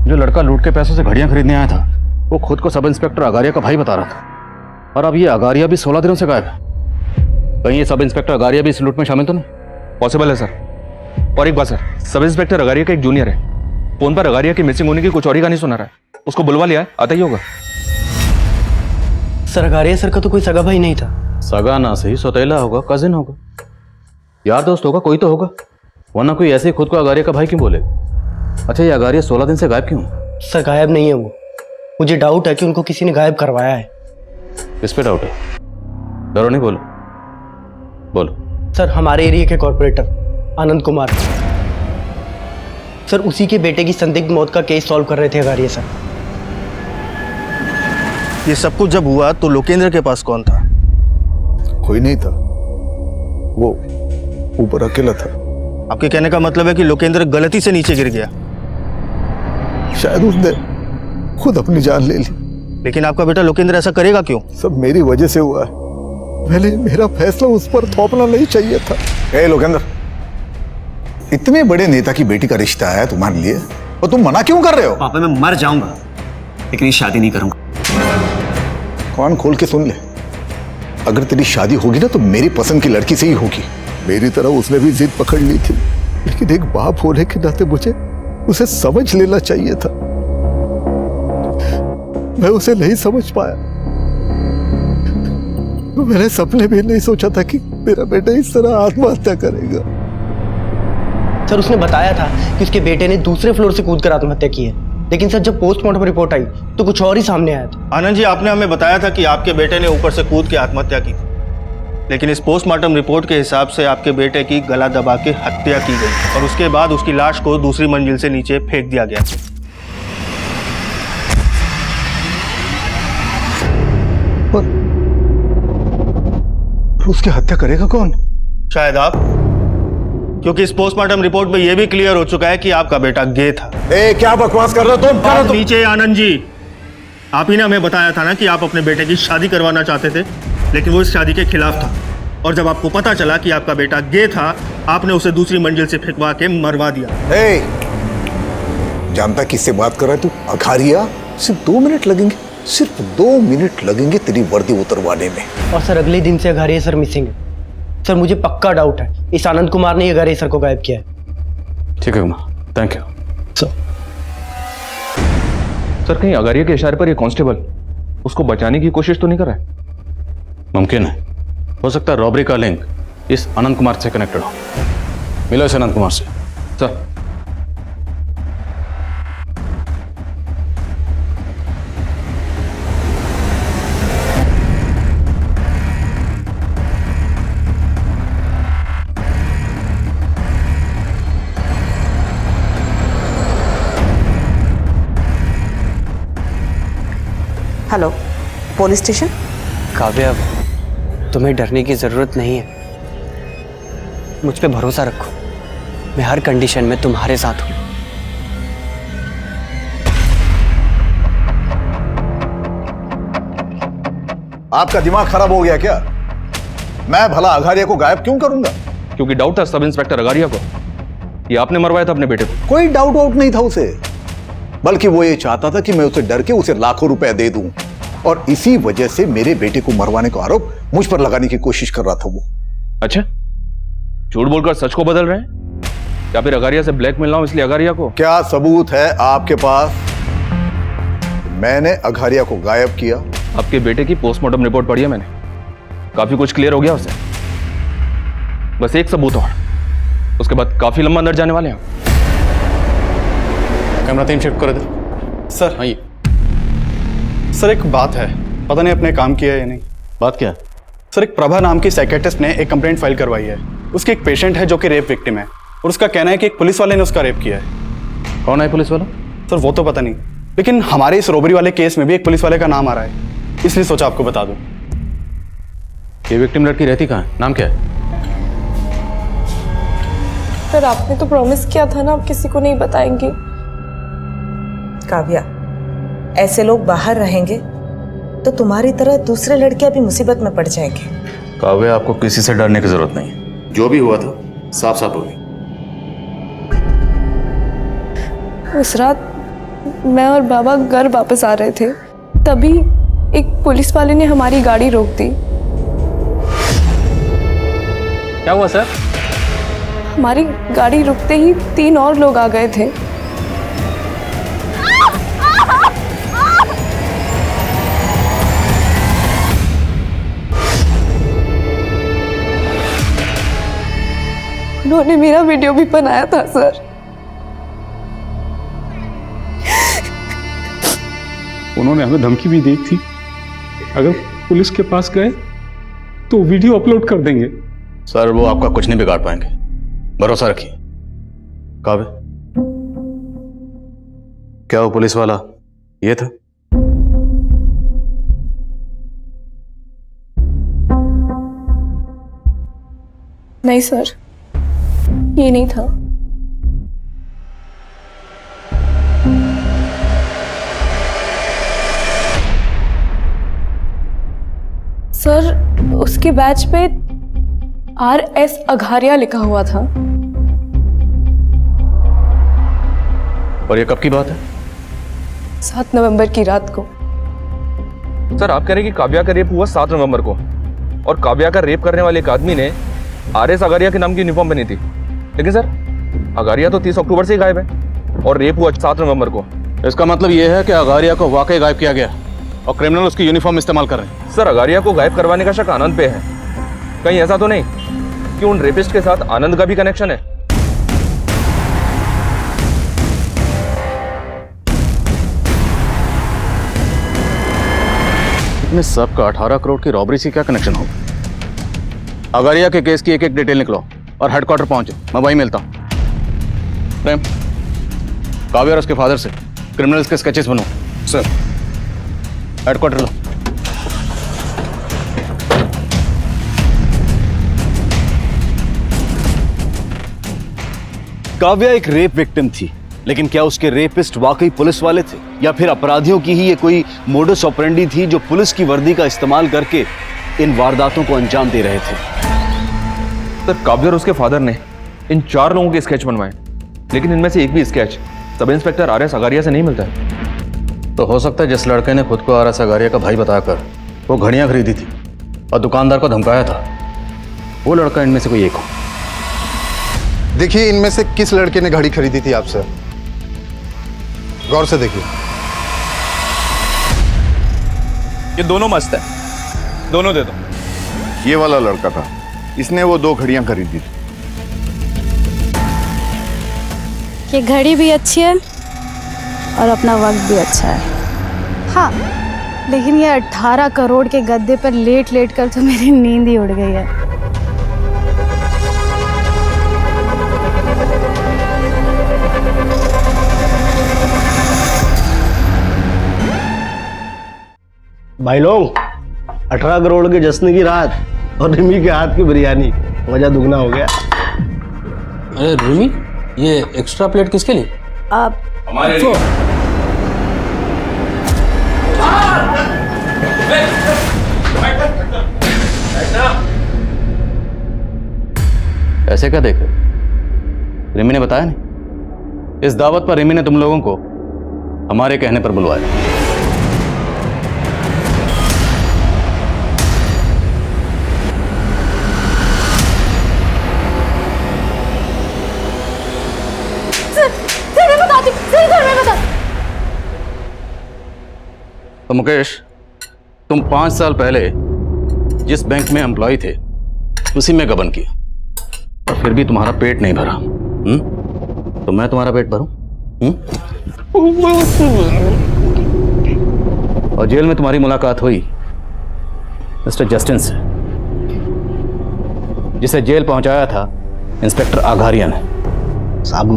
जो लड़का लूट के पैसों से घड़ियां खरीदने आया था वो खुद को सब इंस्पेक्टर अगारिया का भाई बता रहा था, और अब ये अगारिया भी 16 दिनों से गायब है। कहीं ये सब इंस्पेक्टर अगारिया भी इस लूट में शामिल तो नहीं? पॉसिबल है सर। और एक बात सर, सब इंस्पेक्टर अगारिया का एक जूनियर है, फोन पर अगारिया की मिसिंग होने की कुछ और ही कहानी सुना रहा है, उसको बुलवा लिया है, आता ही होगा। सर अगारिया सर का तो कोई सगा भाई नहीं था। सगा ना सही, सौतेला होगा, कजिन होगा, यार दोस्त होगा, कोई तो होगा, वरना कोई ऐसे ही खुद को अगारिया का भाई क्यों बोले? अच्छा ये अगारिया 16 दिन से गायब क्यों? सर गायब नहीं है वो, मुझे डाउट है कि उनको किसी ने गायब करवाया है। किस पे डाउट है? डरो नहीं, बोलो बोलो। सर हमारे एरिया के कॉर्पोरेटर आनंद कुमार सर, उसी के बेटे की संदिग्ध मौत का केस सॉल्व कर रहे थे अगारिया सर। ये सब कुछ जब हुआ तो लोकेंद्र के पास कौन था? कोई नहीं था, वो ऊपर अकेला था। आपके कहने का मतलब है कि लोकेंद्र गलती से नीचे गिर गया? शायद उसने खुद अपनी जान ले ली। लेकिन आपका बेटा लोकेंद्र ऐसा करेगा क्यों? सब मेरी वजह से हुआ है। पहले मेरा फैसला उस पर थोपना नहीं चाहिए था। ए लोकेंद्र, इतने बड़े नेता की बेटी का रिश्ता है तुम्हारे लिए और तुम मना क्यों कर रहे हो? पापा मैं मर जाऊंगा लेकिन ये शादी नहीं करूंगा। कान खोल के सुन ले, अगर तेरी शादी होगी ना तो मेरी पसंद की लड़की से ही होगी। मेरी तरह उसने भी जिद पकड़ ली थी, लेकिन एक बाप होने के नाते मुझे उसे समझ लेना चाहिए था। मैं उसे नहीं समझ पाया। मैंने सपने भी नहीं सोचा था कि मेरा बेटा इस तरह आत्महत्या करेगा। सर उसने बताया था कि उसके बेटे ने दूसरे फ्लोर से कूदकर आत्महत्या की है, लेकिन सर जब पोस्टमार्टम रिपोर्ट आई तो कुछ और ही सामने आया था। आनंद जी, आपने हमें बताया था कि आपके बेटे ने ऊपर से कूद के आत्महत्या की, लेकिन इस पोस्टमार्टम रिपोर्ट के हिसाब से आपके बेटे की गला दबा के हत्या की गई और उसके बाद उसकी लाश को दूसरी मंजिल से नीचे फेंक दिया गया। उसकी हत्या करेगा कौन? शायद आप, क्योंकि इस पोस्टमार्टम रिपोर्ट में यह भी क्लियर हो चुका है कि आपका बेटा गे था। क्या बकवास कर रहे हो तुम? बात नीचे आनंद जी, आप ही ने हमें बताया था ना कि आप अपने बेटे की शादी करवाना चाहते थे, लेकिन वो इस शादी के खिलाफ था, और जब आपको पता चला कि आपका बेटा गे था, आपने उसे दूसरी मंजिल से फेंकवा के मरवा दिया। जानता किससे बात कर रहा है तू? अगारिया। सिर्फ 2 मिनट लगेंगे, सिर्फ 2 मिनट लगेंगे तेरी वर्दी उतरवाने में। और सर अगले दिन से अगारिया सर मिसिंग है। सर मुझे पक्का डाउट है इस आनंद कुमार ने अगारिया सर को गायब किया है। ठीक है कुमार, थैंक यू। सर कहीं अगारिया के इशारे पर ये कांस्टेबल उसको बचाने की कोशिश तो नहीं कर रहा है? मुमकिन है, हो सकता है रॉबरी का लिंक इस अनंत कुमार से कनेक्टेड हो। मिलो इस अनंत कुमार से। Sir hello, police station. Kavya, तुम्हें डरने की जरूरत नहीं है, मुझ पे भरोसा रखो, मैं हर कंडीशन में तुम्हारे साथ हूं। आपका दिमाग खराब हो गया क्या? मैं भला अगारिया को गायब क्यों करूंगा? क्योंकि डाउट था सब इंस्पेक्टर अगारिया को कि आपने मरवाया था अपने बेटे को। कोई डाउट वाउट नहीं था उसे, बल्कि वो ये चाहता था कि मैं उसे डर के उसे लाखों रुपए दे दूं, और इसी वजह से मेरे बेटे को मरवाने का आरोप मुझ पर लगाने की कोशिश कर रहा था वो। अच्छा, झूठ बोलकर सच को बदल रहे हैं, या फिर अगारिया से ब्लैकमेल ना हो इसलिए अगारिया को? क्या सबूत है आपके पास? मैंने अगारिया को गायब किया। आपके बेटे की पोस्टमार्टम रिपोर्ट पढ़ी है मैंने, काफी कुछ क्लियर हो गया उससे। बस एक सबूत और, उसके बाद काफी लंबा अंदर जाने वाले हैं। कैमरा 3 शिफ्ट कर दे। सर आइए। सर एक बात है, पता नहीं अपने काम किया या नहीं। बात क्या? सर एक प्रभा नाम की साइकेट्रिस्ट ने एक कंप्लेंट फाइल करवाई है। उसकी एक पेशेंट है जो कि रेप विक्टिम है, और उसका कहना है कि एक पुलिस वाले ने उसका रेप किया है। कौन है पुलिस वाला? सर वो तो पता नहीं, लेकिन हमारे इस रॉबरी वाले केस में भी एक पुलिस वाले का नाम आ रहा है, इसलिए सोचा आपको बता दूं। ये विक्टिम लड़की रहती कहाँ है? नाम क्या है? सर आपने तो प्रॉमिस किया था ना आप किसी को नहीं बताएंगे। काव्या, ऐसे लोग बाहर रहेंगे तो तुम्हारी तरह दूसरे लड़कियां भी मुसीबत में पड़ जाएंगे। काव्या, आपको किसी से डरने की जरूरत नहीं है। जो भी हुआ था साफ साफ हो गई। उस रात मैं और बाबा घर वापस आ रहे थे, तभी एक पुलिस वाले ने हमारी गाड़ी रोक दी। क्या हुआ सर? हमारी गाड़ी रुकते ही 3 और लोग आ गए थे। उन्होंने मेरा वीडियो भी बनाया था सर। उन्होंने हमें धमकी भी दी थी, अगर पुलिस के पास गए तो वीडियो अपलोड कर देंगे। सर वो आपका कुछ नहीं बिगाड़ पाएंगे, भरोसा रखिए। काव्य, क्या वो पुलिस वाला ये था? नहीं सर, ये नहीं था। सर उसके बैच पे RS अघारिया लिखा हुआ था। और ये कब की बात है? 7 नवंबर की रात को। सर आप कह रहे हैं कि काव्या का रेप हुआ 7 नवंबर को, और काव्या का रेप करने वाले एक आदमी ने RS अघारिया के नाम की यूनिफॉर्म पहनी थी। लेकिन सर अघारिया तो 30 अक्टूबर से ही गायब है और रेप हुआ 7 नवंबर को। इसका मतलब यह है कि अघारिया को वाकई गायब किया गया और क्रिमिनल उसकी यूनिफॉर्म इस्तेमाल कर रहे हैं। सर अघारिया को गायब करवाने का शक आनंद पे है। कहीं ऐसा तो नहीं कि उन रेपिस्ट के साथ आनंद का भी कनेक्शन है? इतने सब का 18 करोड़ की रॉबरी से क्या कनेक्शन होगा? अघारिया के केस की एक डिटेल निकलो और हेडक्वार्टर पहुंचो, मैं वहीं मिलता हूं। प्रेम, काव्या और उसके फादर से क्रिमिनल्स के स्केचेस बनो। सर हेडक्वार्टर लो। काव्या एक रेप विक्टिम थी, लेकिन क्या उसके रेपिस्ट वाकई पुलिस वाले थे, या फिर अपराधियों की ही ये कोई मोडस ऑपरेंडी थी जो पुलिस की वर्दी का इस्तेमाल करके इन वारदातों को अंजाम दे रहे थे? सर काव्या और उसके फादर ने इन 4 लोगों के स्केच बनवाए, लेकिन इनमें से एक भी स्केच सब इंस्पेक्टर RS अघारिया से नहीं मिलता है। तो हो सकता है जिस लड़के ने खुद को RS अघारिया का भाई बताकर वो घड़ियां खरीदी थी और दुकानदार को धमकाया था, वो लड़का इनमें से कोई एक हो। देखिए इनमें से किस लड़के ने घड़ी खरीदी थी आपसे, गौर से देखिए। ये दोनों मस्त है, दोनों दे दो। ये वाला लड़का था, इसने वो 2 घड़ियां खरीदी थी। ये घड़ी भी अच्छी है और अपना वक्त भी अच्छा है। हाँ, लेकिन ये 18 करोड़ के गद्दे पर लेट लेट कर तो मेरी नींद ही उड़ गई है। भाई लोग, 18 करोड़ के जश्न की रात और रिमी के हाथ की बिरयानी, मजा दुगना हो गया। अरे रिमी, ये एक्स्ट्रा प्लेट किसके लिए? आप हमारे ऐसे क्या देख रहे? रिमी ने बताया नहीं? इस दावत पर रिमी ने तुम लोगों को हमारे कहने पर बुलवाया। तो मुकेश, तुम 5 साल पहले जिस बैंक में एम्प्लॉय थे उसी में गबन किया और फिर भी तुम्हारा पेट नहीं भरा। तो मैं तुम्हारा पेट भरूं? और जेल में तुम्हारी मुलाकात हुई मिस्टर जस्टिन से, जिसे जेल पहुंचाया था इंस्पेक्टर आघारियन है। साहब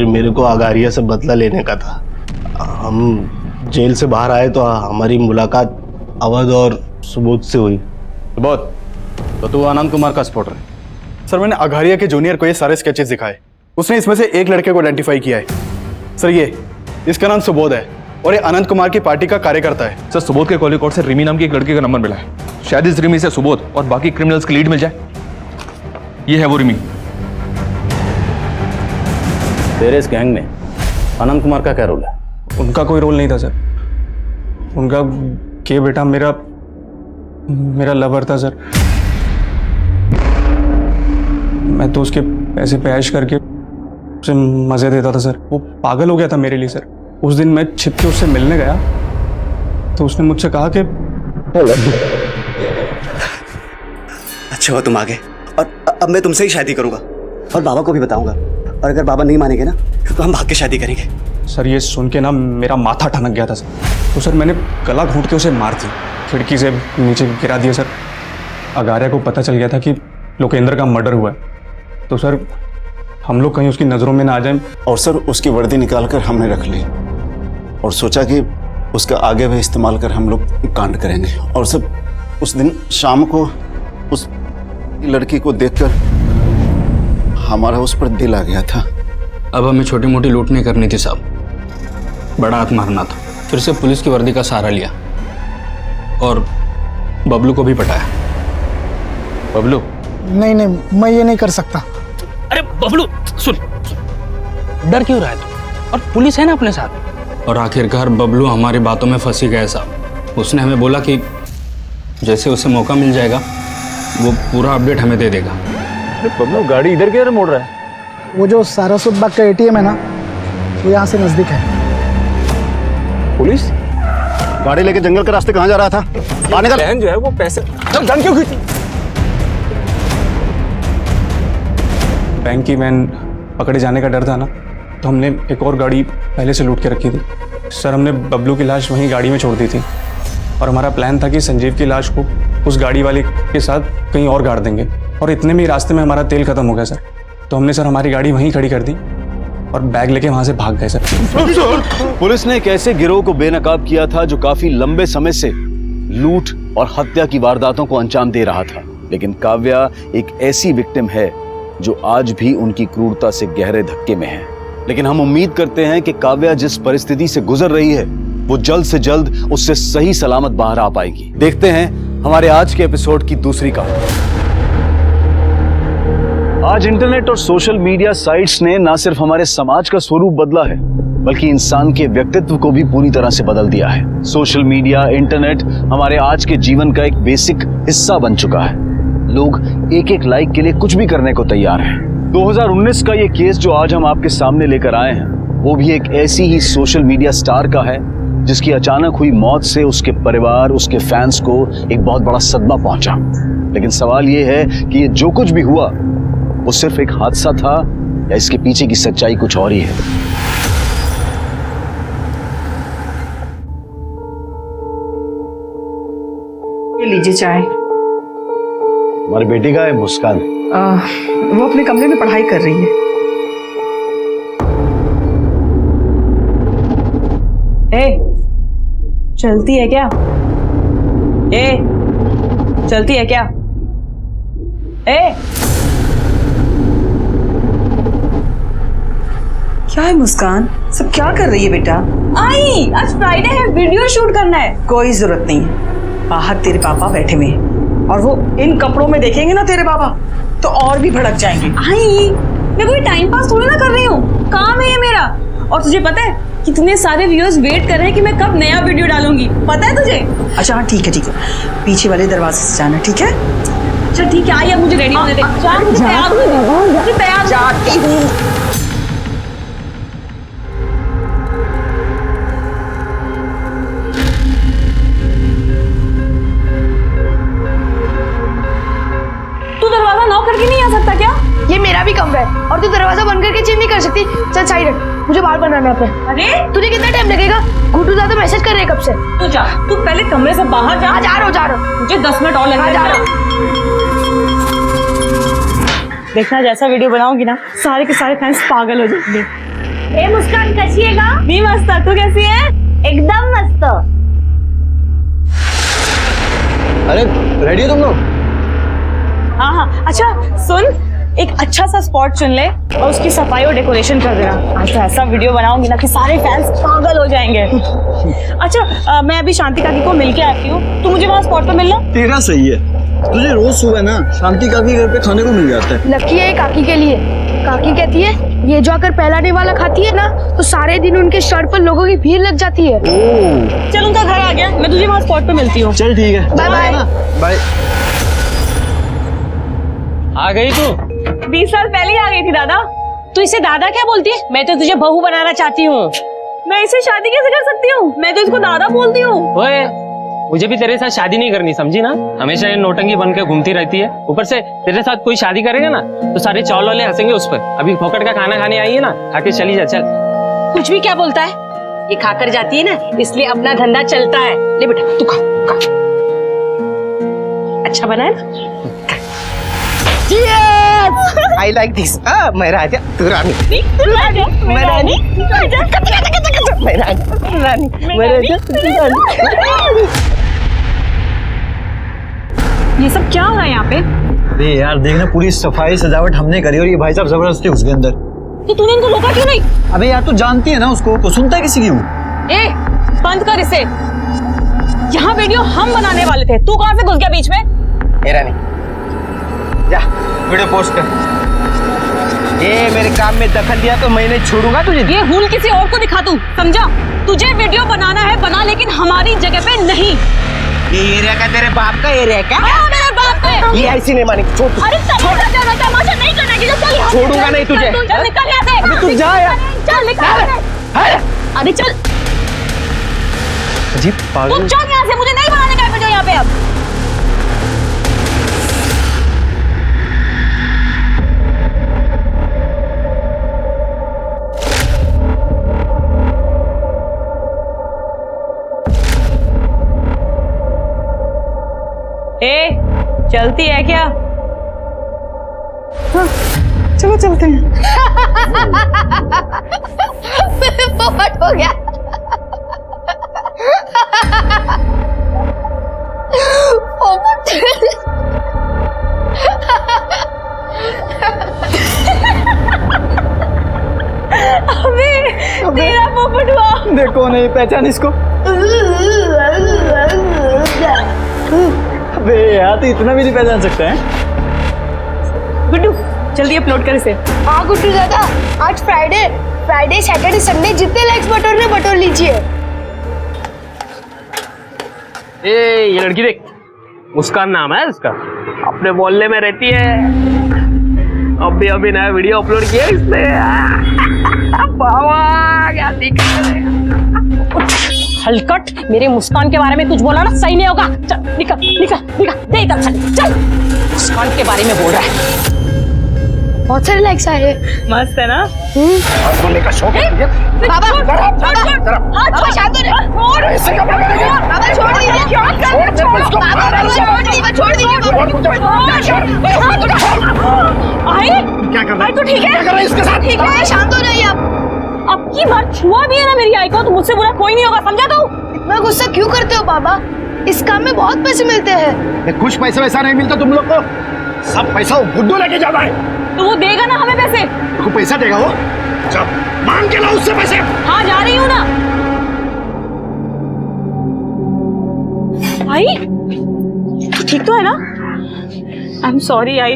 मेरे को आगारिया से बदला लेने का था। हम जेल से बाहर आए तो हमारी मुलाकात अवध और सुबोध से हुई। सुबोध, तो तू आनंद कुमार का सपोर्टर है? सर मैंने अघारिया के जूनियर को ये सारे स्केचेस दिखाए। उसने इसमें से एक लड़के को आइडेंटिफाई किया है। सर ये इसका नाम सुबोध है और ये आनंद कुमार की पार्टी का कार्यकर्ता है। सर सुबोध के कॉल रिकॉर्ड से रिमी नाम की एक लड़के का नंबर मिला है। शायद इस रिमी से सुबोध और बाकी क्रिमिनल्स की लीड मिल जाए। ये है वो रिमी। तेरे इस गैंग में आनंद कुमार का क्या रोल है? उनका कोई रोल नहीं था सर। उनका के बेटा मेरा लवर था सर। मैं तो उसके पैसे पे ऐश करके उसे मजे देता था सर। वो पागल हो गया था मेरे लिए सर। उस दिन मैं छिप के उससे मिलने गया तो उसने मुझसे कहा कि अच्छा हुआ तुम आ गए, और अब मैं तुमसे ही शादी करूंगा और बाबा को भी बताऊंगा, और अगर बाबा नहीं मानेंगे ना तो हम भाग के शादी करेंगे। सर ये सुन के ना मेरा माथा ठनक गया था सर। तो सर मैंने गला घोंट के उसे मार दी, खिड़की से नीचे गिरा दिया सर। अगारिया को पता चल गया था कि लोकेंद्र का मर्डर हुआ है, तो सर हम लोग कहीं उसकी नज़रों में ना आ जाएं। और सर उसकी वर्दी निकाल कर हमने रख ली और सोचा कि उसका आगे भी इस्तेमाल कर हम लोग कांड करेंगे। और सर उस दिन शाम को उस लड़की को देखकर हमारा उस पर दिल आ गया था। अब हमें छोटी मोटी लूट नहीं करनी थी साहब, बड़ा हाथ मारना था। फिर से पुलिस की वर्दी का सहारा लिया और बबलू को भी पटाया। बबलू? नहीं मैं ये नहीं कर सकता। अरे बबलू सुन, डर क्यों रहा है तू? और पुलिस है ना अपने साथ। और आखिरकार बबलू हमारी बातों में फंसी गया साहब। उसने हमें बोला कि जैसे उसे मौका मिल जाएगा वो पूरा अपडेट हमें दे देगा। अरे बबलू गाड़ी इधर किधर मोड़ रहा है? वो जो सारस्वत बाग का ATM है ना, वो यहाँ से नजदीक है। पुलिस गाड़ी लेके जंगल के रास्ते कहाँ जा रहा था? आने का बहन जो है वो पैसे गन क्यों खींची? बैंक की वैन पकड़े जाने का डर था ना, तो हमने एक और गाड़ी पहले से लूट के रखी थी। सर हमने बबलू की लाश वहीं गाड़ी में छोड़ दी थी और हमारा प्लान था कि संजीव की लाश को उस गाड़ी वाले के साथ कहीं और गाड़ देंगे। और इतने में ही रास्ते में हमारा तेल खत्म हो गया सर। तो हमने सर हमारी गाड़ी वहीं खड़ी कर दी और बैग लेके वहां से भाग गए सर। पुलिस ने एक ऐसे गिरोह को बेनकाब किया था जो काफी लंबे समय से लूट और हत्या की वारदातों को अंजाम दे रहा था। लेकिन काव्या एक ऐसी विक्टिम है जो आज भी उनकी क्रूरता से गहरे धक्के में है। लेकिन हम उम्मीद करते हैं कि काव्या जिस परिस्थिति से गुजर रही है वो जल्द से जल्द उससे सही सलामत बाहर आ पाएगी। देखते हैं हमारे आज के एपिसोड की दूसरी कहानी। आज इंटरनेट और सोशल मीडिया साइट्स ने न सिर्फ हमारे समाज का स्वरूप बदला है बल्कि इंसान के व्यक्तित्व को भी पूरी तरह से बदल दिया है। सोशल मीडिया, इंटरनेट हमारे आज के जीवन का एक बेसिक हिस्सा बन चुका है। लोग एक एक लाइक के लिए कुछ भी करने को तैयार हैं। 2019 का ये केस जो आज हम आपके सामने लेकर आए हैं वो भी एक ऐसी ही सोशल मीडिया स्टार का है जिसकी अचानक हुई मौत से उसके परिवार, उसके फैंस को एक बहुत बड़ा सदमा पहुंचा। लेकिन सवाल ये है कि ये जो कुछ भी हुआ वो सिर्फ एक हादसा था या इसके पीछे की सच्चाई कुछ और ही है। ये लीजिए चाय। हमारी बेटी का है मुस्कान। वो अपने कमरे में पढ़ाई कर रही है। चलती है क्या? चलती है क्या? क्या है मुस्कान, सब क्या कर रही है बेटा? आई आज फ्राइडे है, वीडियो शूट करना है। कोई जरूरत नहीं है, बाहर तेरे पापा बैठे हुए हैं और वो इन कपड़ों में देखेंगे ना तेरे पापा तो और भी भड़क जाएंगे। आई मैं कोई टाइम पास थोड़ी ना कर रही हूँ, काम है ये मेरा। और तुझे पता है कितने सारे व्यूअर्स वेट कर रहे हैं कि मैं कब नया वीडियो डालूंगी, पता है तुझे? अच्छा हाँ ठीक है, पीछे वाले दरवाजे से जाना, ठीक है? अच्छा ठीक है, आई अब मुझे रेडी होने दे। मुझे तैयार जाती हूँ। तू दरवाजा नॉक करके नहीं आ सकता क्या? ये मेरा भी कमरा है और तू दरवाजा बंद करके चेंज नहीं कर सकती। चल साइड हट, मुझे बाल बनाना है अपने। अरे तुझे कितना टाइम लगेगा? गुड्डू ज्यादा मैसेज कर रहे हैं कब से। तू जा, तू पहले कमरे से बाहर जा। जा रहा हूँ। मुझे 10 मिनट और लगेंगे। जा रहा हूँ। देखना जैसा वीडियो बनाऊंगी ना, सारे के सारे फैंस पागल हो जाएंगे। ए मुस्कान कैसी है गा? मी मस्त, तू कैसी है? एकदम मस्त। अरे रेडी हो तुम लोग? हाँ हाँ, अच्छा सुन, एक अच्छा सा स्पॉट चुन ले और उसकी सफाई और डेकोरेशन कर देना। आज तो ऐसा वीडियो बनाऊंगी ना कि सारे फैंस पागल हो जाएंगे। अच्छा मैं अभी शांति काकी को मिल के आती हूँ, तू मुझे वहाँ स्पॉट पे मिलना। तेरा सही है, तुझे रोज सुबह ना शांति काकी घर पे खाने को मिल जाता है। लकी है काकी के लिए। काकी कहती है ये जो आकर पहलाने वाला खाती है ना, तो सारे दिन उनके शर्ट पर लोगों की भीड़ लग जाती है। चल उनका घर आ गया, मैं तुझे वहाँ स्पॉट पे मिलती हूँ। चल ठीक है, बाय बाय। बाय। आ गई तू? 20 साल पहले ही आ गई थी दादा। तू इसे दादा क्या बोलती है? मैं तो तुझे बहू बनाना चाहती हूँ। मैं इसे शादी कैसे कर सकती हूँ? मैं तो इसको दादा बोलती हूँ। ओए, मुझे भी तेरे साथ शादी नहीं करनी, समझी ना? हमेशा ये नौटंकी बन के घूमती रहती है। ऊपर से तेरे साथ कोई शादी करेगा ना तो सारे चौल वाले हंसेंगे उस पर। अभी फोकट का खाना खाने आई है ना, खाके चली जा। चल। कुछ भी क्या बोलता है? ये खाकर जाती है ना, इसलिए अपना धंधा चलता है। ले बेटा तू खा खा। अच्छा बना है ना? I like this. मैं राजा, तू रानी। मैं रानी। मैं रानी, मैं राजा, तू रानी। ये सब क्या हो रहा है यहाँ पे? अरे यार देखना, पूरी सफाई सजावट हमने करी और ये भाई साहब जबरदस्ती घुस गए अंदर। तो तूने इनको रोका क्यों नहीं? अबे यार तू जानती है ना उसको, तो सुनता है किसी की वो। ए, बंद कर इसे। यहाँ वीडियो हम बनाने वाले थे, तू कहाँ से घुस गया बीच में? ए रानी, जा वीडियो पोस्ट कर। ये मेरे काम में दखल दिया तो मैं नहीं छोड़ूंगा तुझे। ये हुल किसी और को दिखा तू, समझा? तुझे वीडियो बनाना है बना, लेकिन हमारी जगह पे नहीं। ये एरिया का तेरे बाप का एरिया है क्या? हाँ, मेरे बाप का है। ये ऐसी नहीं मानेगी, छोड़ तू। अरे तमाशा नहीं करना कि चल यहाँ से। छोड़ूंगा नहीं तुझे। चल निकल यहाँ से। अबे तू जा यार। चल निकल। अरे चल। अजीब पागल। तू चल यहाँ से, मुझे नहीं बनाने का वीडियो यहाँ पे अब। ए, चलती है क्या? हाँ, चलो चलते हैं। पोपट हो गया। पोपट। अबे तेरा पोपट हुआ। देखो नहीं पहचान इसको। अबे यार तो इतना भी नहीं पहचान सकते हैं। गुड्डू जल्दी अपलोड कर इसे। हाँ गुड्डू दादा, आज फ्राइडे सैटरडे संडे जितने लाइक्स बटोरने बटोर लीजिए। ये लड़की देख, मुस्कान नाम है इसका, अपने मोहल्ले में रहती है। अभी नया वीडियो अपलोड किया इसने। बाबा क्या दिख रहा है। हलकट, मेरे मुस्कान के बारे में कुछ बोला ना सही नहीं होगा। चल निकल निकल निकल, दे इधर चल चल। मुस्कान के बारे में बोल रहा है। बहुत सारे लाइक्स आए हैं। मस्त है ना? हाथ बोलने का शौक है तुझे? बाबा हाथ छोड़, शांत हो जा। छोड़, ऐसे कब लगा? बाबा छोड़ दीजिए। क्या कर रहे हो? बाबा छोड़ दीजिए, छोड़ दीजिए। आई क्या कर रहा है? तो ठीक है, क्या कर रहा है इसके साथ? ठीक है, शांत हो जाइए आप। अब की बार छुआ भी है ना मेरी आई को, तो मुझसे बुरा कोई नहीं होगा, समझा तू? इतना गुस्सा क्यों करते हो बाबा? इस काम में बहुत पैसे मिलते हैं। कुछ पैसा वैसा नहीं मिलता तुम लोग को, सब पैसा वो गुड्डू लेके जाना है। तो वो देगा ना हमें पैसे? तो पैसा देगा वो? चल मांग के लाओ उससे पैसे। हाँ जा रही हूँ ना। आई तू ठीक तो है ना? आई एम सॉरी आई,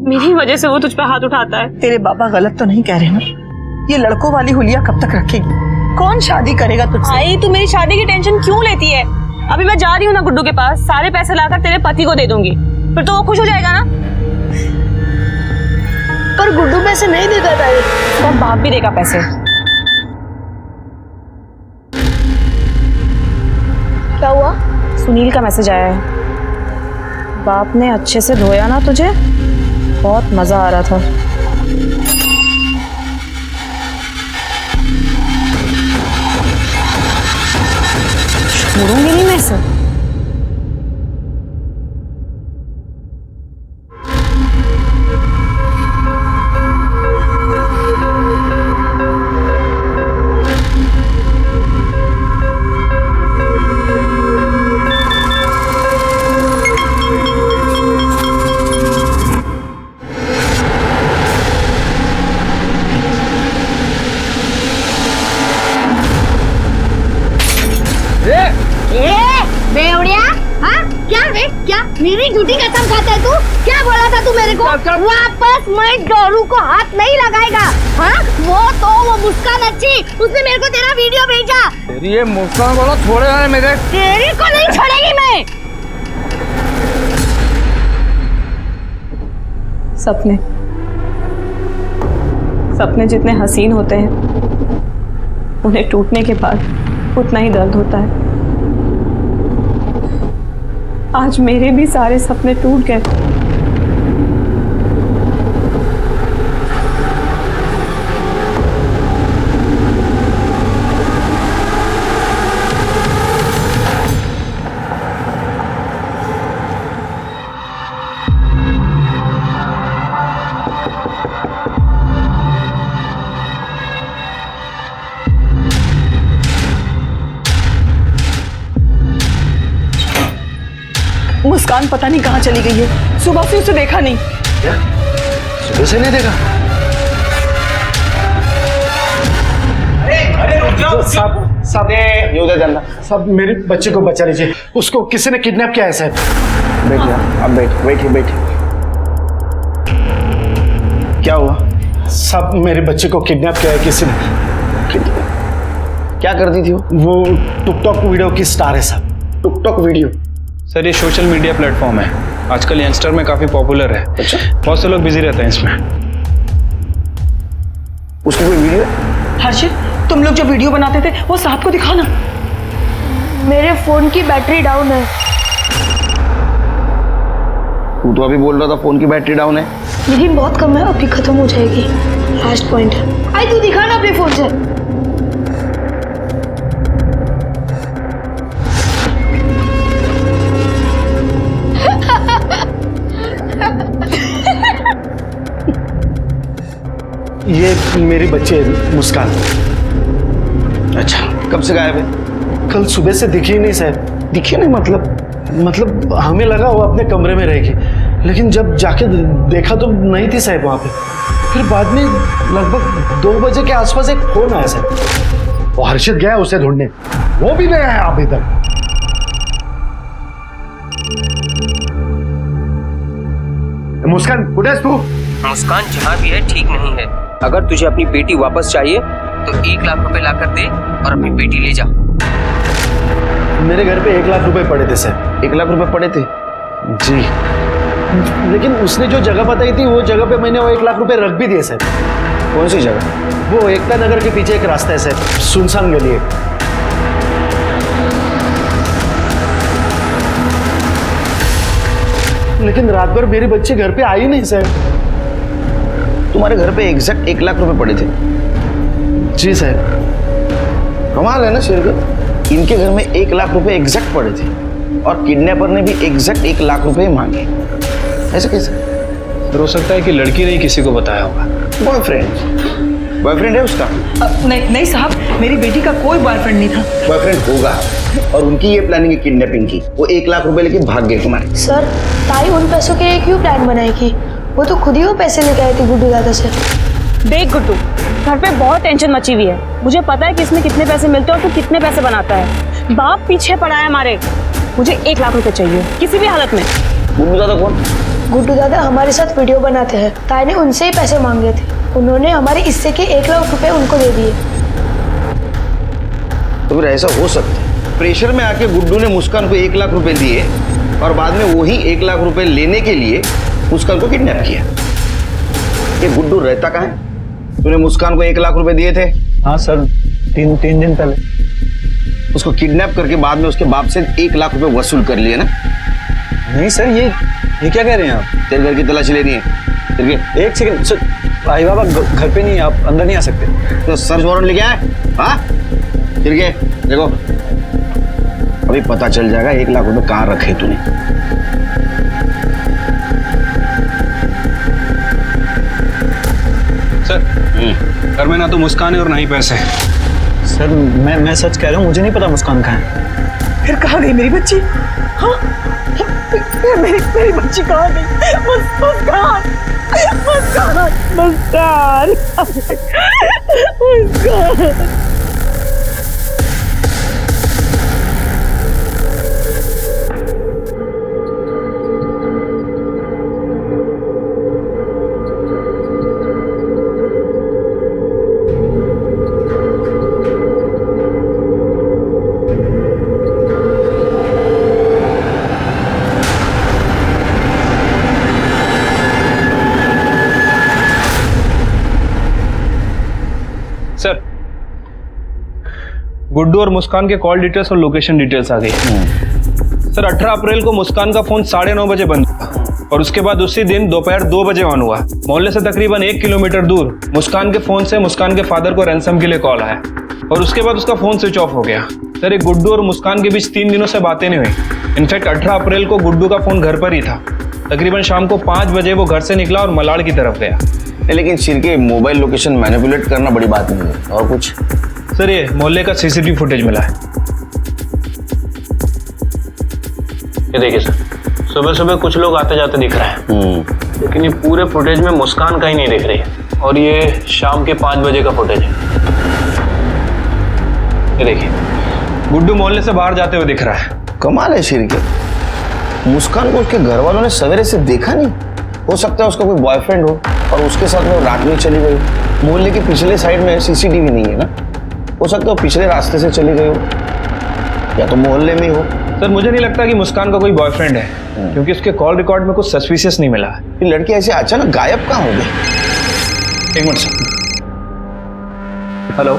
मेरी वजह से वो तुझ पे हाथ उठाता है। तेरे बाबा गलत तो नहीं कह रहे ना? ये लड़कों वाली हुलिया कब तक रखेगी? कौन शादी करेगा तुझसे? आई तू मेरी शादी की टेंशन क्यों लेती है? अभी मैं जा रही हूँ ना गुड्डू के पास, सारे पैसे लाकर तेरे पति को दे दूंगी, फिर तो वो खुश हो जाएगा ना। पर गुड्डू पैसे नहीं देता था। उसका बाप भी देगा पैसे। क्या हुआ? सुनील का मैसेज आया है, बाप ने अच्छे से धोया ना तुझे, बहुत मजा आ रहा था। छोड़ूंगी नहीं मैं इसे। क्या बोला था तू मेरे को? वापस मैं डोरू को हाथ नहीं लगाएगा। हाँ वो मुस्कान अच्छी, उसने मेरे को तेरा वीडियो भेजा। तेरी ये मुस्कान वाला छोड़े हैं मेरे। तेरी को नहीं छोड़ेगी मैं। सपने जितने हसीन होते हैं उन्हें टूटने के बाद उतना ही दर्द होता है। आज मेरे भी सारे सपने टूट गए। मुस्कान पता नहीं कहाँ चली गई है, सुबह से उसे देखा नहीं। क्या? सुबह से नहीं देखा? अरे रुक जाओ साहब, ये उधर जाना। साहब मेरे बच्चे को बचा लीजिए, उसको किसी ने किडनैप किया है साहब। बैठिए अब, बैठिए। क्या हुआ? साहब मेरे बच्चे को किडनैप किया है किसी ने। क्या करती थी वो टिकटॉक वीडियो की स्टार है साहब। TikTok video? सर ये सोशल मीडिया प्लेटफॉर्म है, आजकल यंगस्टर में काफी पॉपुलर है। अच्छा, बहुत से लोग बिजी रहते हैं इसमें। उसकी कोई वीडियो? हर्षित, तुम लोग जो वीडियो बनाते थे वो साहब को दिखाना। मेरे फोन की बैटरी डाउन है। तू तो अभी बोल रहा था फोन की बैटरी डाउन है। लेकिन बहुत कम है, अभी खत्म हो जाएगी। लास्ट पॉइंट है। आई तू दिखा ना अपने फोन से। ये मेरी बच्चे मुस्कान। अच्छा, कब से गायब है? कल सुबह से दिखी ही नहीं साहब। दिखी नहीं मतलब हमें लगा वो अपने कमरे में रहेगी, लेकिन जब जाके देखा तो नहीं थी साहब वहाँ पे। फिर बाद में लगभग 2 बजे के आसपास एक फोन आया साहब। वो हर्षित गया उसे ढूंढने, वो भी नहीं आया अभी तक। मुस्कान कुछ तू? मुस्कान जहाँ भी है ठीक नहीं है। अगर तुझे अपनी बेटी वापस चाहिए तो 1 लाख रुपए लाकर दे और अपनी बेटी ले जा। मेरे घर पे 1 लाख रुपए पड़े थे सर। 1 लाख रुपए पड़े थे? जी, लेकिन उसने जो जगह बताई थी वो जगह पे मैंने वो 1 लाख रुपए रख भी दिए सर। कौन सी जगह? वो एकता नगर के पीछे एक रास्ता है सर, सुनसान गली है। लेकिन रात भर मेरे बच्चे घर पे आई नहीं सर। तुम्हारे घर पे एग्जैक्ट 1 लाख रुपए पड़े थे? जी सर। कमाल है ना शेरगढ़, इनके घर में 1 लाख रुपए एग्जैक्ट पड़े थे और किडनैपर ने भी एग्जैक्ट 1 लाख रुपए मांगे। ऐसे कैसे? हो सकता है कि लड़की ने किसी को बताया होगा। बॉयफ्रेंड है उसका? नहीं साहब, मेरी बेटी का कोई बॉयफ्रेंड नहीं था। बॉयफ्रेंड होगा, और उनकी ये प्लानिंग है किडनैपिंग की। वो 1 लाख रुपए लेके भाग गए तुम्हारे। सर ताई उन पैसों के लिए क्यों प्लान बनाएगी? वो तो खुद ही वो पैसे लेके आई थी गुड्डू दादा से। देख गुड्डू, घर पे बहुत टेंशन मची हुई है। मुझे पता है कि इसमें कितने पैसे मिलते हैं और तू कितने पैसे बनाता है। बाप पीछे पड़ा है हमारे। मुझे 1 लाख रुपए चाहिए किसी भी हालत में। गुड्डू दादा कौन? गुड्डू दादा हमारे साथ वीडियो बनाते हैं। ताई ने उनसे ही पैसे मांगे थे, उन्होंने हमारे हिस्से के 1 लाख रुपए उनको दे दिए। तो फिर ऐसा हो सकता है प्रेशर में आके गुड्डू ने मुस्कान को 1 लाख रुपए दिए और बाद में वही 1 लाख रुपए लेने के लिए मुस्कान को किडनैप किया। ये गुड्डू रहता कहाँ है? तूने मुस्कान को 1 लाख रुपए दिए थे? हाँ सर, 3 दिन पहले। उसको किडनैप करके बाद में उसके बाप से 1 लाख रुपए वसूल कर लिए ना? नहीं सर, ये क्या कह रहे हैं आप? तेरे घर की तलाशी लेनी है। तेरे 1 सेकंड सर, भाई बाबा घर पे नहीं, आप अंदर नहीं आ सकते। तो सर्च वारंट लेके आए? हाँ, फिर क्या? देखो अभी पता चल जाएगा 1 लाख रुपए कहाँ रखे तूने। सर घर में ना तो मुस्कान है और ना ही पैसे। सर मैं सच कह रहा हूँ, मुझे नहीं पता मुस्कान कहाँ है। फिर कहाँ गई मेरी बच्ची? हाँ, मेरी बच्ची कहाँ गई? मुस्कान। गुड्डू और मुस्कान के कॉल डिटेल्स और लोकेशन डिटेल्स आ गई। सर 18 अप्रैल को मुस्कान का फोन 9:30 बजे बंद हुआ और उसके बाद उसी दिन दोपहर 2 बजे ऑन हुआ। मोहल्ले से तकरीबन 1 किलोमीटर दूर मुस्कान के फोन से मुस्कान के फादर को रैंसम के लिए कॉल आया और उसके बाद उसका फोन स्विच ऑफ हो गया। सर ये गुड्डू और मुस्कान के बीच 3 दिनों से बातें नहीं हुई। इनफैक्ट 18 अप्रैल को गुड्डू का फोन घर पर ही था। तकरीबन शाम को 5 बजे वो घर से निकला और मलाड़ की तरफ गया। लेकिन छिड़के मोबाइल लोकेशन मैनिपुलेट करना बड़ी बात नहीं है। और कुछ? सर ये मोहल्ले का सीसीटीवी फुटेज मिला है। ये देखिए सर, सुबह सुबह कुछ लोग आते जाते दिख रहे हैं, लेकिन ये पूरे फुटेज में मुस्कान कहीं नहीं दिख रही है। और ये शाम के 5 बजे का फुटेज है। ये देखिए, गुड्डू मोहल्ले से बाहर जाते हुए दिख रहा है। कमाल है छिड़के, मुस्कान को उसके घर वालों ने सवेरे से देखा नहीं। हो सकता है उसका कोई बॉयफ्रेंड हो और उसके साथ वो रात में चली गई। मोहल्ले के पिछले साइड में सीसीटीवी नहीं है ना, हो सकता है वो पिछले रास्ते से चली गई हो या तो मोहल्ले में ही हो। सर मुझे नहीं लगता कि मुस्कान का कोई बॉयफ्रेंड है, क्योंकि उसके कॉल रिकॉर्ड में कुछ सस्पिशियस नहीं मिला। ये लड़की ऐसे अचानक गायब कहाँ हो गई? 1 मिनट सर। हेलो,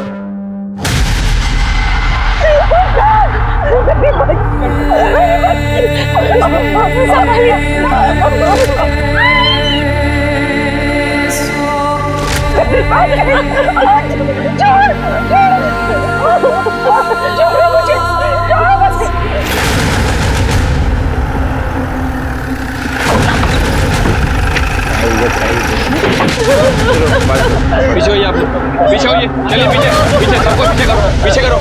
पीछे होइए आप, पीछे होइए, चलिए पीछे, पीछे सबको पीछे करो, पीछे करो।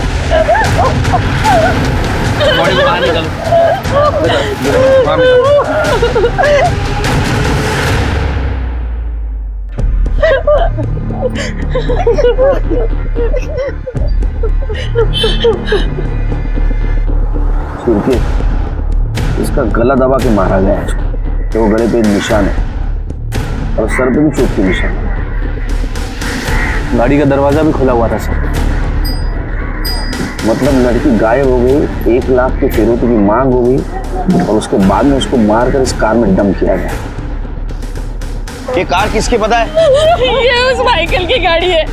बॉडी को बाहर निकालो। इसका गला दबा के मारा गया है। तो वो गले पे एक निशान है और सर पे भी चोट के निशान है। गाड़ी का दरवाजा भी खुला हुआ था सर। मतलब लड़की गायब हो गई, 1 लाख के फिरौती की मांग हो गई और उसके बाद में उसको मारकर इस कार में डंप किया गया। ये कार किसकी पता है? ये उस माइकल की गाड़ी है।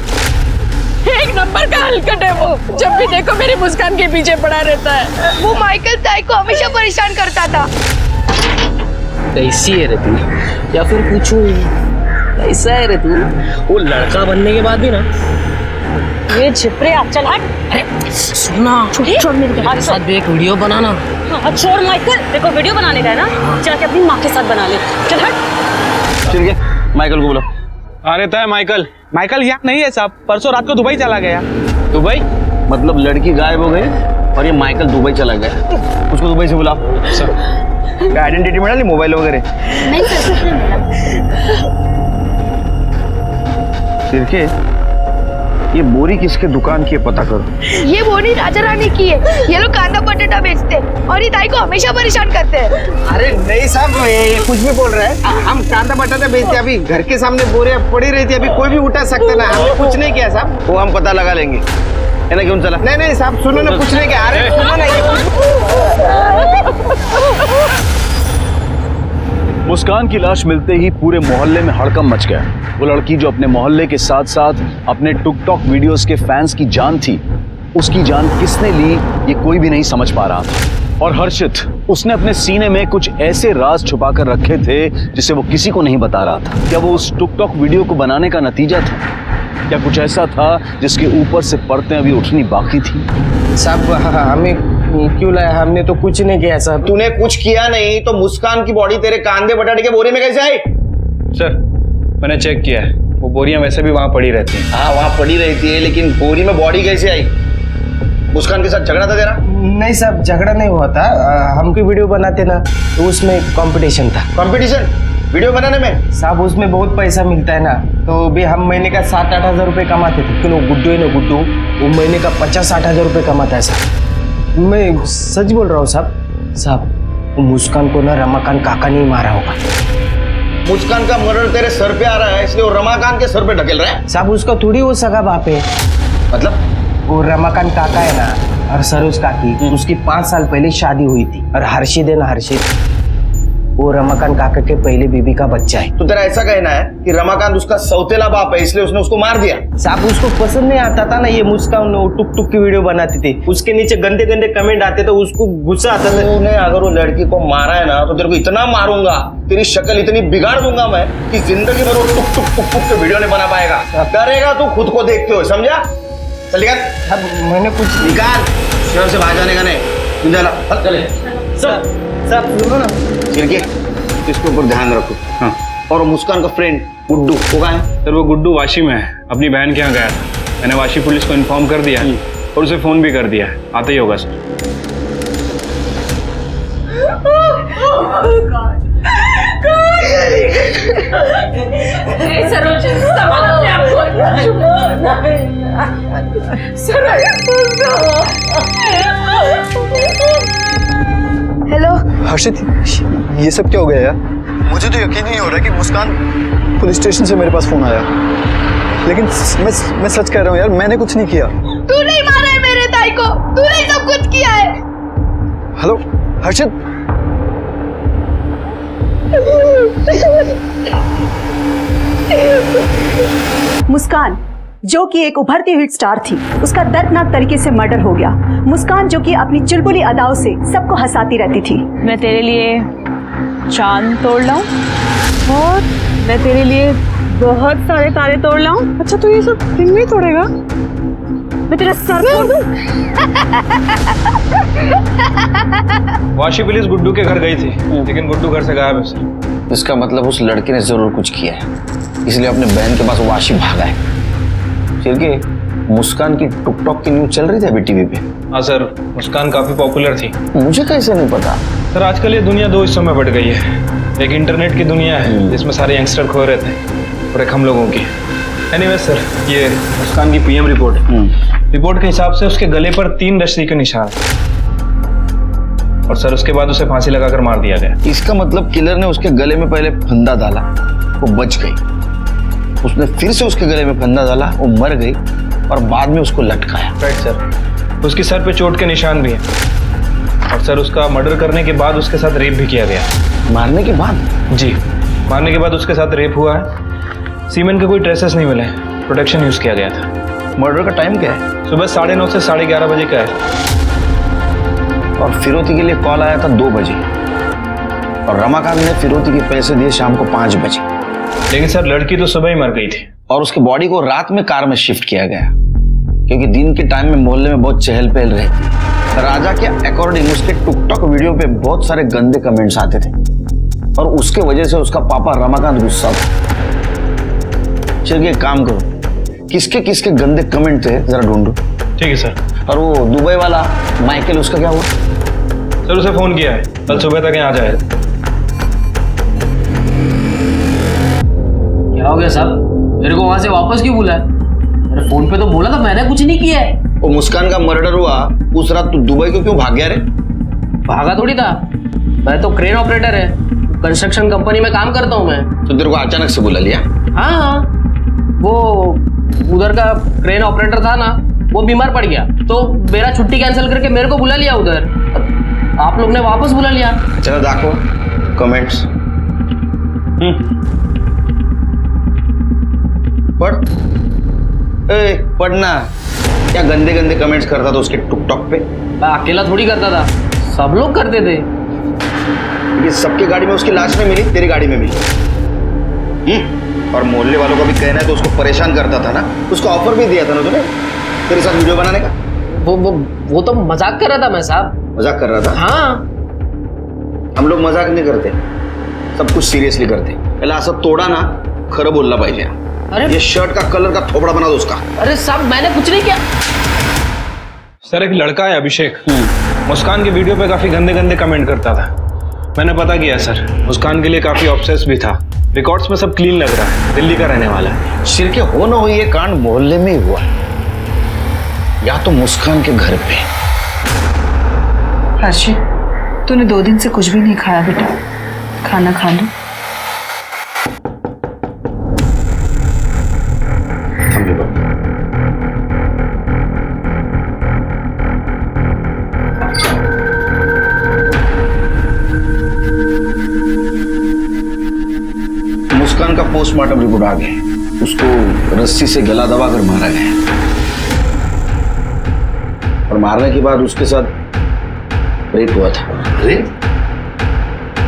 1 नंबर का हलकट है वो। जब भी देखो मेरी मुस्कान के पीछे पड़ा रहता है। वो माइकल ताई को हमेशा परेशान करता था। कैसी है रे तू, या फिर पूछूं कैसा है रे तू? वो लड़का बनने के बाद भी ना ये छिपरे आप चल हट। अरे सुना, छोड़ मेरे मेरे साथ भी एक वीडियो बनाना। हाँ छोड़ माइकल, देखो वीडियो बनाने का है ना, जाके अपनी माँ के साथ बना ले। चल हट। ठीक है, माइकल को बुलाओ। आ रहता है माइकल। माइकल यहाँ नहीं है साहब, परसों रात को दुबई चला गया। दुबई? मतलब लड़की गायब हो गई और ये माइकल दुबई चला गया। उसको दुबई से बुलाओ। सर आइडेंटिटी मिला ली, मोबाइल वगैरह? नहीं सर, कुछ नहीं मिला। सिरके, ये बोरी किसके दुकान की है पता करो। ये बोरी राजा रानी की है। ये लोग कांदा पटेटा बेचते हैं और ये ताई को हमेशा परेशान करते हैं। अरे नहीं साहब, ये कुछ भी बोल रहे हैं। हम कांदा पटेटा बेचते, अभी घर के सामने बोरियां पड़ी रही थी, अभी कोई भी उठा सकता ना। हमने कुछ नहीं किया साहब। वो हम पता लगा लेंगे। है ना, क्यों चला? नहीं नहीं साहब, सुनो ना, कुछ नहीं किया। अरे सुनो ना, मुस्कान की लाश मिलते ही पूरे मोहल्ले में हड़कंप मच गया। वो लड़की जो अपने मोहल्ले के साथ साथ अपने टिकटॉक वीडियोस के फैंस की जान थी, उसकी जान किसने ली ये कोई भी नहीं समझ पा रहा था। और हर्षित, उसने अपने सीने में कुछ ऐसे राज छुपा कर रखे थे जिसे वो किसी को नहीं बता रहा था। क्या वो उस टिकटॉक वीडियो को बनाने का नतीजा था? क्या कुछ ऐसा था जिसके ऊपर से परतें अभी उठनी बाकी थी? साहब हमें क्यों लाया? हमने तो कुछ नहीं किया साहब। तूने कुछ किया नहीं तो मुस्कान की बॉडी तेरे कांदे बटाटे के बोरे में कैसे आई? सर मैंने चेक किया है, वो बोरियां वैसे भी वहां पड़ी रहती हैं। हाँ वहां पड़ी रहती है, लेकिन बोरी में बॉडी कैसे आई? मुस्कान के साथ झगड़ा था तेरा? नहीं साहब, झगड़ा नहीं हुआ था। हमकी वीडियो बनाते ना, तो उसमें कंपटीशन था। कंपटीशन वीडियो बनाने में? साहब उसमें बहुत पैसा मिलता है ना, तो भी हम महीने का 7-8 हज़ार रुपये कमाते थे। लेकिन वो गुड्डू है ना, गुड्डू वो महीने का 50-60 हज़ार रुपये कमाता है साहब। मैं सच बोल रहा हूँ साहब। साहब वो मुस्कान को ना रमाकांत काका नहीं मारा होगा। मुस्कान का मर्डर तेरे सर पे आ रहा है, इसलिए वो रमाकांत के सर पे ढकेल रहा है? साहब उसका थोड़ी वो सगा बाप है। मतलब? वो रमाकांत काका है ना, और सरोज काकी, उसकी 5 साल पहले शादी हुई थी। और हर्षित है ना, हर्षित वो रमाकांत काका के पहले बीबी का बच्चा है। तो तेरा ऐसा कहना है कि रमाकांत उसका सौतेला बाप है इसलिए उसने उसको मार दिया? साहब उसको पसंद नहीं आता था ना ये मुस्कान, वो टुक टुक की वीडियो बनाती थी, उसके नीचे गंदे गंदे कमेंट आते तो उसको गुस्सा आता था। तूने अगर वो लड़की को मारा है ना तो तेरे को इतना मारूंगा, तेरी शक्ल इतनी बिगाड़ दूंगा मैं कि जिंदगी भर वो टुक टुक टुक टुक के वीडियो नहीं बना पाएगा। करेगा तू खुद को देखते हो, समझा? चल निकाल। मैंने कुछ निकाल, शहर से बाहर जाने का नहीं। चले सब सुनो ना, इसके ऊपर ध्यान रखो। हाँ। और मुस्कान का फ्रेंड गुड्डू वो कहाँ है? सर वो गुड्डू वाशी में है, अपनी बहन के यहाँ गया था। मैंने वाशी पुलिस को इन्फॉर्म कर दिया और उसे फोन भी कर दिया है, आते ही होगा सर। हेलो हर्षित, ये सब क्या हो गया यार? मुझे तो यकीन नहीं हो रहा कि मुस्कान पुलिस स्टेशन से मेरे पास फोन आया, लेकिन मैं सच कह रहा हूँ यार, मैंने कुछ नहीं किया। तू नहीं मारा है मेरे ताई को, तूने सब कुछ किया है। हेलो हर्षित, मुस्कान जो कि एक उभरती हुई स्टार थी, उसका दर्दनाक तरीके से मर्डर हो गया। मुस्कान जो कि अपनी चुलबुली अदाओं से सबको हंसाती रहती थी। मैं तेरे लिए चांद तोड़ लाऊं और मैं तेरे लिए बहुत सारे तारे तोड़ लाऊं। अच्छा तू ये सब दिन में ही तोड़ेगा? मैं तेरा सर तोड़ दूं। वाशी पुलिस गुड्डू के घर गई थी, लेकिन गुड्डू घर से गायब है सर। इसका मतलब उस लड़के ने जरूर कुछ किया है, इसलिए अपने बहन के पास वाशी भागा है। क्योंकि मुस्कान की टिकटॉक की न्यूज चल रही थी अभी टीवी पे। हाँ सर, मुस्कान काफी पॉपुलर थी। मुझे कैसे नहीं पता सर? आजकल ये दुनिया दो हिस्सों में बट गई है, एक इंटरनेट की दुनिया है जिसमें सारे यंगस्टर खो रहे थे, और एक हम लोगों की। एनीवे सर, ये मुस्कान की पीएम रिपोर्ट है। रिपोर्ट के हिसाब से उसके गले पर 3 रस्सी के निशान, और सर उसके बाद उसे फांसी लगाकर मार दिया गया। इसका मतलब किलर ने उसके गले में पहले फंदा डाला, वो बच गई, उसने फिर से उसके गले में फंदा डाला, वो मर गई, और बाद में उसको लटकाया। Right sir. उसकी सर पे चोट के निशान भी हैं, और सर उसका मर्डर करने के बाद उसके साथ रेप भी किया गया। मारने के बाद? जी, मारने के बाद उसके साथ रेप हुआ है। सीमेन के कोई ट्रेसेस नहीं मिले, प्रोटेक्शन यूज किया गया था। मर्डर का टाइम क्या है? सुबह 9:30 से 11:30 बजे का है। और फिरौती के लिए कॉल आया था 2 बजे, और रमाकांत ने फिरौती के पैसे दिए शाम को 5 बजे। लेकिन सर लड़की तो सुबह ही मर गई थी, और उसके बॉडी को रात में कार में शिफ्ट किया गया, क्योंकि दिन के टाइम में मोहल्ले में बहुत चहल पहल रहती। राजा के अकॉर्डिंग उसके टिकटॉक वीडियो पे बहुत सारे गंदे कमेंट्स आते थे, और उसके वजह से उसका पापा रमाकांत गुस्सा था। चलिए एक काम करो, किसके किसके गंदे कमेंट थे जरा ढूंढो। ठीक है सर। और वो दुबई वाला माइकल, उसका क्या हुआ? सर उसे फोन किया है, कल सुबह तक यहाँ आ जाए। क्या हो गया साहब? मेरे को वहां से वापस क्यों बुलाया? अरे फोन पे तो बोला था मैंने कुछ नहीं किया है। वो मुस्कान का मर्डर हुआ उस रात तू दुबई को क्यों भाग गया रे? भागा थोड़ी था, मैं तो क्रेन ऑपरेटर है, कंस्ट्रक्शन कंपनी में काम करता हूँ मैं। तो तेरे को अचानक से बुला लिया? हाँ, वो उधर का क्रेन ऑपरेटर था ना, वो बीमार पड़ गया, तो मेरा छुट्टी कैंसिल करके मेरे को बुला लिया उधर। आप लोग ने वापस बुला लिया। चलो देखो कमेंट्स। पढ़, पढ़ना। क्या गंदे गंदे कमेंट्स करता था उसके टिकटॉक पे? मैं अकेला थोड़ी करता था, सब लोग करते थे। ये सबकी गाड़ी में उसकी लाश में मिली, तेरी गाड़ी में मिली। और मोहल्ले वालों का भी कहना है तो उसको परेशान करता था ना, उसको ऑफर भी दिया था ना तूने तेरे साथ वीडियो बनाने का। वो तो मजाक कर रहा था मैं साहब। मजाक कर रहा था? हाँ। हम लोग मजाक नहीं करते, सब कुछ सीरियसली करते। पहले असं तोड़ा ना, खरं बोलला पाहिजे। अरे ये शर्ट का कलर का थोपड़ा बना दो उसका। अरे साहब मैंने कुछ नहीं किया। सर एक लड़का है अभिषेक, मुस्कान के वीडियो पे काफी गंदे गंदे कमेंट करता था। मैंने पता किया सर, मुस्कान के लिए काफी ऑब्सेस भी था। रिकॉर्ड्स में सब क्लीन लग रहा है, दिल्ली का रहने वाला है। शिरके हो ना हो ये कांड मोहल्ले में ही हुआ, या तो मुस्कान के घर पे। हर्षित, तूने 2 दिन से कुछ भी नहीं खाया बेटा, खाना खा लो। मुस्कान का पोस्टमार्टम रिपोर्ट आ गया। उसको रस्सी से गला दबाकर मारा गया और मारने के बाद उसके साथ रेप हुआ था। रेप?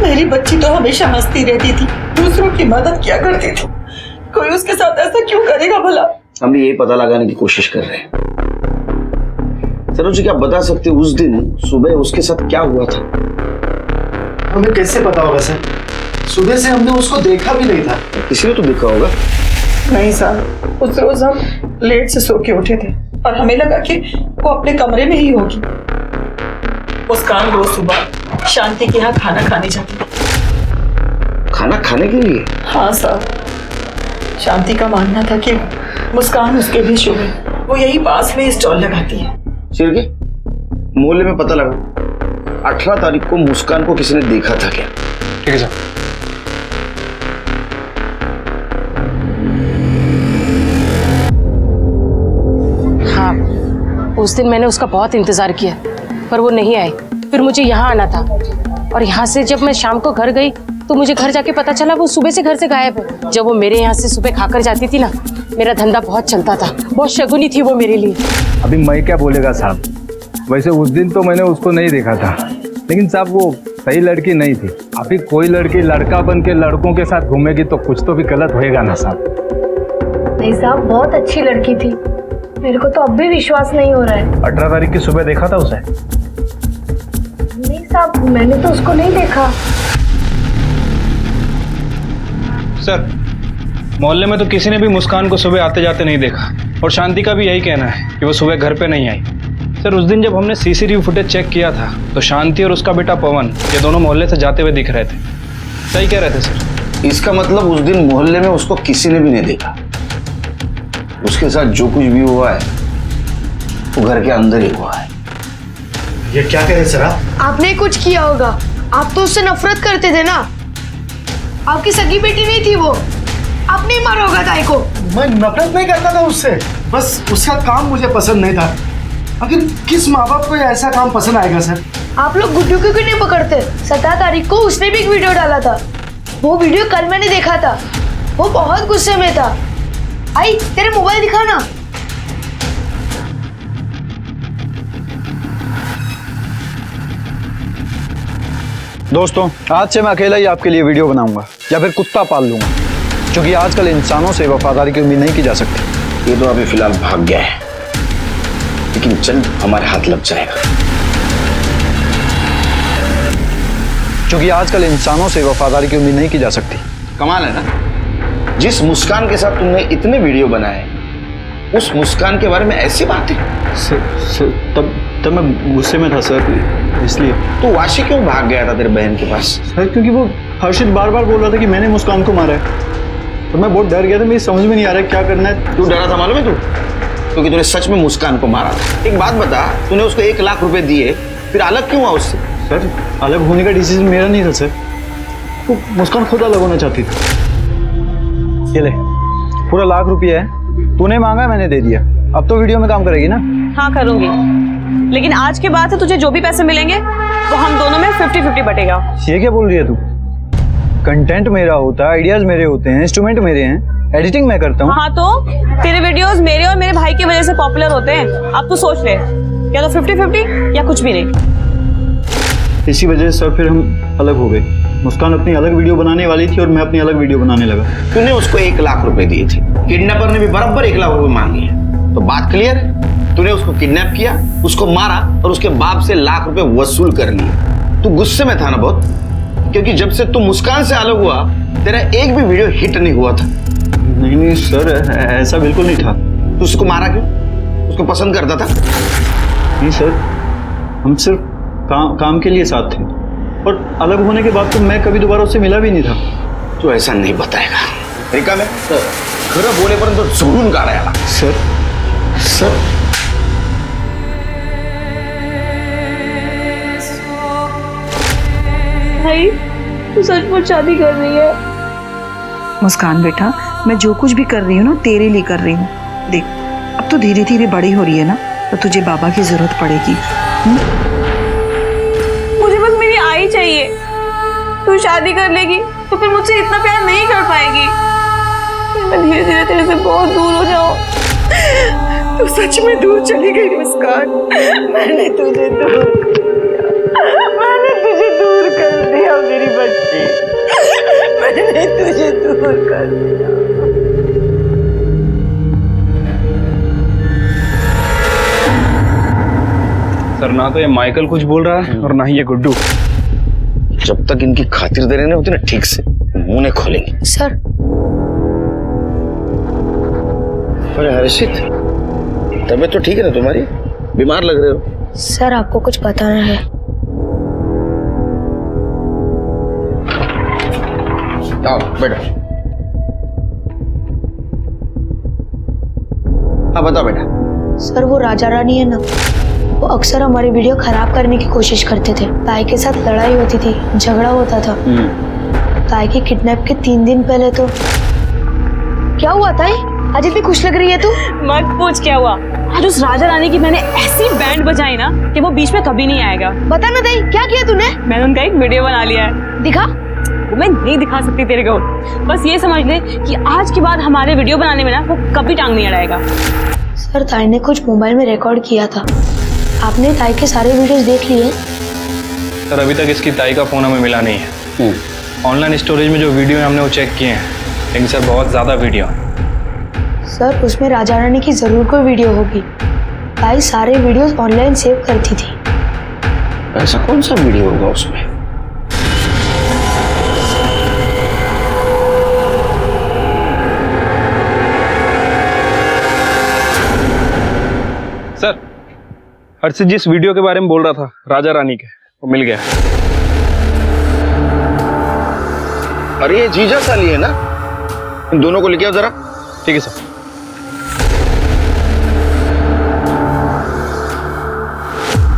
मेरी बच्ची तो हमेशा हंसती रहती थी, दूसरों की मदद किया करती थी। कोई उसके साथ ऐसा क्यों करेगा भला? हम भी यही पता लगाने की कोशिश कर रहे हैं। सरोज जी, क्या बता सकते उस दिन सुबह उसके साथ क्या हुआ था? हमें कैसे पता होगा सर? सुबह से हमने उसको देखा भी नहीं था। किसी ने तो देखा होगा। नहीं सर, उस रोज हम लेट से सो के उठे थे और हमें लगा कि वो अपने कमरे में ही होगी। मुस्कान रोज सुबह शांति के यहाँ खाना खाने जाती थी। खाना खाने के लिए? हाँ सर, शांति का मानना था कि मुस्कान उसके भी शुभ है, वो यही पास में स्टॉल लगाती है। चिरके, मोहल्ले में पता लगा 18 तारीख को मुस्कान को किसी ने देखा था क्या? ठीक है सर। हाँ, उस दिन मैंने उसका बहुत इंतजार किया पर वो नहीं आई। फिर मुझे यहाँ आना था और यहाँ से जब मैं शाम को घर गई तो मुझे घर जाके पता चला वो सुबह से घर से गायब है। जब वो मेरे यहाँ से सुबह खाकर जाती थी ना, मेरा धंधा बहुत चलता था, बहुत शगुनी थी वो मेरे लिए। अभी मैं क्या बोलेगा साहब, वैसे उस दिन तो मैंने उसको नहीं देखा था, लेकिन साहब वो सही लड़की नहीं थी। अभी कोई लड़की लड़का बन के लड़कों के साथ घूमेगी तो कुछ तो भी गलत होएगा ना साहब। नहीं साहब, बहुत अच्छी लड़की थी, मेरे को तो अब भी विश्वास नहीं हो रहा है। 18 तारीख की सुबह देखा था उसे? नहीं साहब, मैंने तो उसको नहीं देखा। सर, मोहल्ले में तो किसी ने भी मुस्कान को सुबह आते जाते नहीं देखा और शांति का भी यही कहना है कि वो सुबह घर पे नहीं आई। सर, उस दिन जब हमने सीसीटीवी फुटेज चेक किया था तो शांति और उसका बेटा पवन ये दोनों मोहल्ले से जाते हुए दिख रहे थे। सही कह रहे थे सर। इसका मतलब उस दिन मोहल्ले में उसको किसी ने भी नहीं देखा। उसके साथ जो कुछ भी हुआ है वो घर के अंदर ही हुआ है। ये क्या कह रहे सर आप? आपने कुछ किया होगा, आप तो उससे नफरत करते थे ना। आपकी सगी बेटी नहीं थी वो, आपने ही मारा होगा ताई को। मैं नफरत नहीं करता था उससे, बस उसका काम मुझे पसंद नहीं था। आखिर किस माँ बाप को ऐसा काम पसंद आएगा सर? आप लोग गुड्डू क्यों नहीं पकड़ते? 17 तारीख को उसने भी एक वीडियो डाला था, वो वीडियो कल मैंने देखा था, वो बहुत गुस्से में था। आई, तेरे मोबाइल दिखा ना। दोस्तों, आज से मैं अकेला ही आपके लिए वीडियो बनाऊंगा या फिर कुत्ता पाल लूंगा, क्योंकि आजकल इंसानों से वफादारी की उम्मीद नहीं की जा सकती। ये तो अभी फिलहाल भाग गया है, लेकिन जल्द हमारे हाथ लग जाएगा। क्योंकि आजकल इंसानों से वफादारी की उम्मीद नहीं की जा सकती। कमाल है ना, जिस मुस्कान के साथ तुमने इतने वीडियो बनाए उस मुस्कान के बारे में ऐसी बातें। तब मैं गुस्से में था सर, इसलिए। तो वाशी क्यों भाग गया था तेरे बहन के पास? सर, क्योंकि वो हर्षित बार बार बोल रहा था कि मैंने मुस्कान को मारा है, तो मैं बहुत डर गया था। मेरी समझ में नहीं आ रहा क्या करना है। तू डरा था मालूम है तू? क्योंकि तूने सच में मुस्कान को मारा था। एक बात बता, तूने उसको 1 लाख रुपए दिए, फिर अलग क्यों हुआ उससे? सर, अलग होने का डिसीजन मेरा नहीं था सर, तो मुस्कान खुद अलग होना चाहती थी। ये ले, पूरा 1 लाख रुपया है, तूने मांगा मैंने दे दिया। अब तो वीडियो में काम करेगी ना? हाँ करूंगी, लेकिन आज के बाद से तुझे जो भी पैसे मिलेंगे वो हम दोनों में 50-50 बटेगा। ये क्या बोल रही है तू? कंटेंट मेरा होता है, आइडियाज मेरे होते हैं, इंस्ट्रूमेंट मेरे हैं, एडिटिंग मैं करता हूँ। हाँ तो तेरे वीडियोस मेरे और मेरे भाई की वजह से पॉपुलर होते हैं। अब तू सोच ले, या तो 50-50 या कुछ भी नहीं। इसी वजह से सर फिर हम अलग हो गए। मुस्कान अपनी अलग वीडियो बनाने वाली थी और मैं अपनी अलग वीडियो बनाने लगा। तूने उसको 1 लाख रुपए दिए थे, किडनैपर ने भी बराबर 1 लाख रुपए मांगे, तो बात क्लियर है। तूने उसको किडनैप किया, उसको मारा और उसके बाप से 1 लाख रुपए वसूल कर लिए। तू गुस्से में था ना बहुत, क्योंकि जब से तू मुस्कान से अलग हुआ तेरा एक भी वीडियो हिट नहीं हुआ था। नहीं सर, ऐसा बिल्कुल नहीं था। तू उसको मारा क्यों? उसको पसंद करता था? नहीं सर, हम सिर्फ काम के लिए साथ थे, और अलग होने के बाद तो मैं कभी दोबारा उससे मिला भी नहीं था। तू ऐसा नहीं बताएगा। रिका में खरं बोलेपर्यंत जोडून काढायला। सर सर भाई, तू सचमुच शादी कर रही है? मुस्कान बेटा, मैं जो कुछ भी कर रही हूँ ना तेरे लिए कर रही हूँ। देख, अब तो धीरे धीरे बड़ी हो रही है ना, तो तुझे बाबा की जरूरत पड़ेगी। मुझे बस मेरी आई चाहिए। तू शादी कर लेगी तो फिर मुझसे इतना प्यार नहीं कर पाएगी। मैं धीरे धीरे तेरे से बहुत दूर हो जाऊं। तू सच में दूर चली गई मुस्कान। मैंने तुझे दूर कर दिया मेरी बच्ची। मैंने तुझे दूर कर दिया। सर ना तो ये माइकल कुछ बोल रहा है और ना ही ये गुड्डू। जब तक इनकी खातिरदारी नहीं होती ना ठीक से, मुंह नहीं खोलेंगे। सर अरे हर्षित, तबीयत तो ठीक है ना तुम्हारी? बीमार लग रहे हो। सर आपको कुछ बताना है। आओ बेटा। हाँ बताओ बेटा। सर वो राजा रानी है ना, वो अक्सर हमारी वीडियो खराब करने की कोशिश करते थे। ताई के साथ लड़ाई होती थी, झगड़ा होता था। ताई के किडनैप के 3 दिन पहले तो क्या हुआ ताई? आज इतनी खुश लग रही है तू। मत पूछ क्या हुआ। आज उस राजा रानी की मैंने ऐसी बैंड बजाई ना कि वो बीच में कभी नहीं आएगा। बता ना ताई क्या किया तूने? मैंने उनका एक वीडियो बना लिया है। दिखा। वो मैं नहीं दिखा सकती तेरे को, बस ये समझ ले कि आज के बाद हमारे वीडियो बनाने में ना वो कभी टांग नहीं अड़ाएगा। सर ताई ने कुछ मोबाइल में रिकॉर्ड किया था। आपने ताई के सारे वीडियोस देख लिए? सर अभी तक इसकी ताई का फोन हमें मिला नहीं है। ऑनलाइन स्टोरेज में जो वीडियो है हमने वो चेक किए हैं, लेकिन सर बहुत ज्यादा वीडियो। सर उसमें राजा रानी की जरूर कोई वीडियो होगी। ताई सारे वीडियोस ऑनलाइन सेव करती थी। ऐसा कौन सा वीडियो होगा उसमें? सर हर्षित जिस वीडियो के बारे में बोल रहा था राजा रानी के, वो मिल गया। अरे ये जीजा साली है ना, इन दोनों को लेके आओ जरा। ठीक है सर।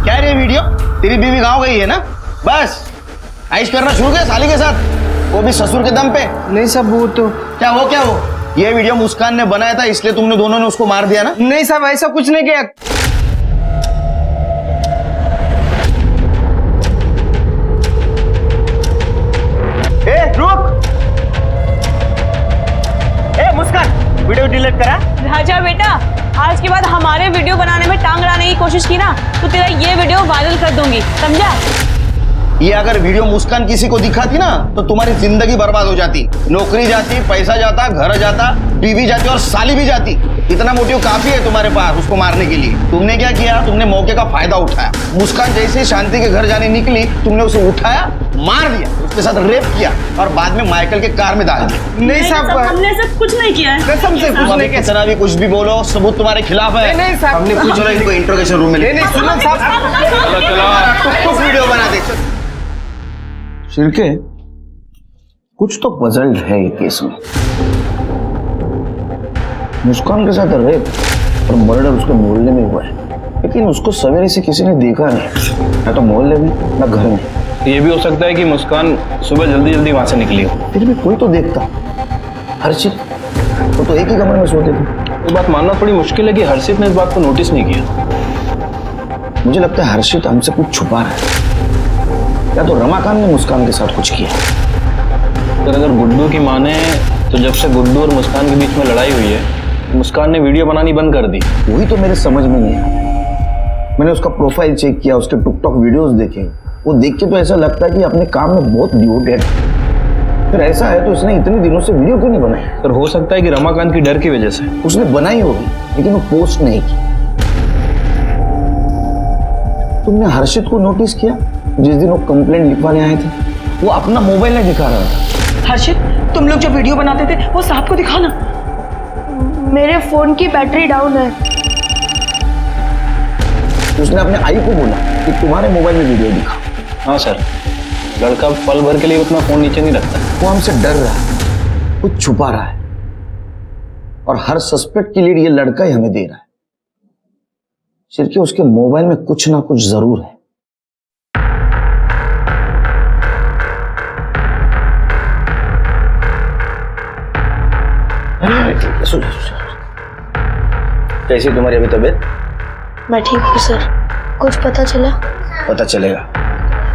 क्या रे वीडियो? तेरी बीवी गाँव गई है ना, बस ऐश करना शुरू किया साली के साथ, वो भी ससुर के दम पे। नहीं साहब वो तो क्या वो ये वीडियो मुस्कान ने बनाया था, इसलिए तुमने दोनों ने उसको मार दिया ना? नहीं साहब ऐसा कुछ नहीं किया। ए रुक। ए मुस्कान वीडियो डिलीट करा। राजा बेटा आज के बाद हमारे वीडियो बनाने में टांग अड़ाने की कोशिश की ना तो तेरा ये वीडियो वायरल कर दूंगी, समझा? ये अगर वीडियो मुस्कान किसी को दिखाती ना तो तुम्हारी जिंदगी बर्बाद हो जाती। नौकरी जाती, पैसा जाता, घर जाता, बीवी जाती और साली भी जाती। इतना मोटिव काफी है तुम्हारे पास उसको मारने के लिए। तुमने क्या किया? तुमने मौके का फायदा उठाया। मुस्कान जैसे शांति के घर जाने निकली, तुमने उसे उठाया, मार दिया, उसके साथ रेप किया और बाद में माइकल के कार में डाल दिया। नहीं साहब हमने ऐसा कुछ नहीं किया है। कसम से कुछ नहीं किया। कितना भी कुछ भी बोलो, सबूत तुम्हारे खिलाफ है। नहीं साहब हमने कुछ नहीं। इनको इंट्रोगेशन रूम में ले। नहीं सुनो साहब, कुछ वीडियो बना दे। शिरके कुछ तो पजल्ड है ये केस में। मुस्कान के साथ रेप और मर्डर उसके मोहल्ले में हुआ है, लेकिन उसको सवेरे से किसी ने देखा नहीं, ना तो मोहल्ले में ना घर में। ये भी हो सकता है कि मुस्कान सुबह जल्दी जल्दी वहां से निकली हो। फिर भी कोई तो देखता। हर्षित वो तो एक ही कमरे में सोते थे। ये बात मानना थोड़ी मुश्किल है कि हर्षित ने इस बात को नोटिस नहीं किया। मुझे लगता है हर्षित हमसे कुछ छुपा रहा है, या तो रमाकांत ने मुस्कान के साथ कुछ किया। तो अगर गुड्डू की माने तो जब से गुड्डू और मुस्कान के बीच में लड़ाई हुई है, मुस्कान ने वीडियो बनानी बंद कर दी। वही तो मेरे समझ में नहीं आया। मैंने उसका प्रोफाइल चेक किया, उसके टिकटॉक वीडियोस देखे, वो देख के तो ऐसा लगता है कि अपने काम में बहुत डिवोटेड है। फिर ऐसा है तो उसने इतने दिनों से वीडियो क्यों नहीं बनाई? सर हो सकता है कि रमाकांत की डर की वजह से उसने बनाई होगी, लेकिन वो पोस्ट नहीं की। तुमने हर्षित को नोटिस किया? जिस दिन वो कंप्लेंट लिखवाने आए थे, वो अपना मोबाइल नहीं दिखा रहा था। हर्षित तुम लोग जो वीडियो बनाते थे वो साहब को दिखाना। मेरे फोन की बैटरी डाउन है। उसने अपने आई को बोला कि तुम्हारे मोबाइल में वीडियो दिखा। हाँ सर, लड़का पल भर के लिए अपना फोन नीचे नहीं रखता। वो हमसे डर रहा है, कुछ छुपा रहा है, और हर सस्पेक्ट की लीड ये लड़का ही हमें दे रहा है। सिर्फ उसके मोबाइल में कुछ ना कुछ जरूर है। कैसी तुम्हारी अभी तबीयत? मैं ठीक हूँ सर। कुछ पता चला? पता चलेगा।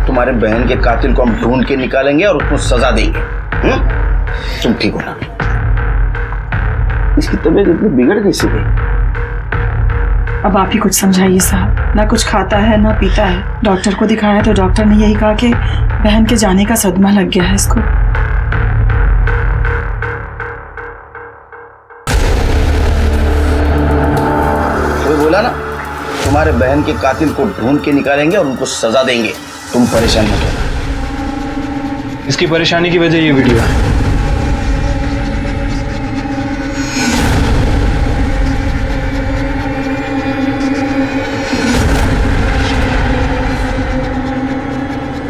तुम्हारे बहन के कातिल को हम ढूंढ के निकालेंगे और उसको सजा देंगे। तुम ठीक हो ना? इसकी तबीयत इतनी बिगड़ कैसे गई? अब आप ही कुछ समझाइए साहब। ना कुछ खाता है ना पीता है। डॉक्टर को दिखाया तो डॉक्टर ने यही कहा कि बहन के जाने का सदमा लग गया है इसको। तो बोला ना, तुम्हारे बहन के कातिल को ढूंढ के निकालेंगे और उनको सजा देंगे। तुम परेशान मत होना। इसकी परेशानी की वजह ये वीडियो है।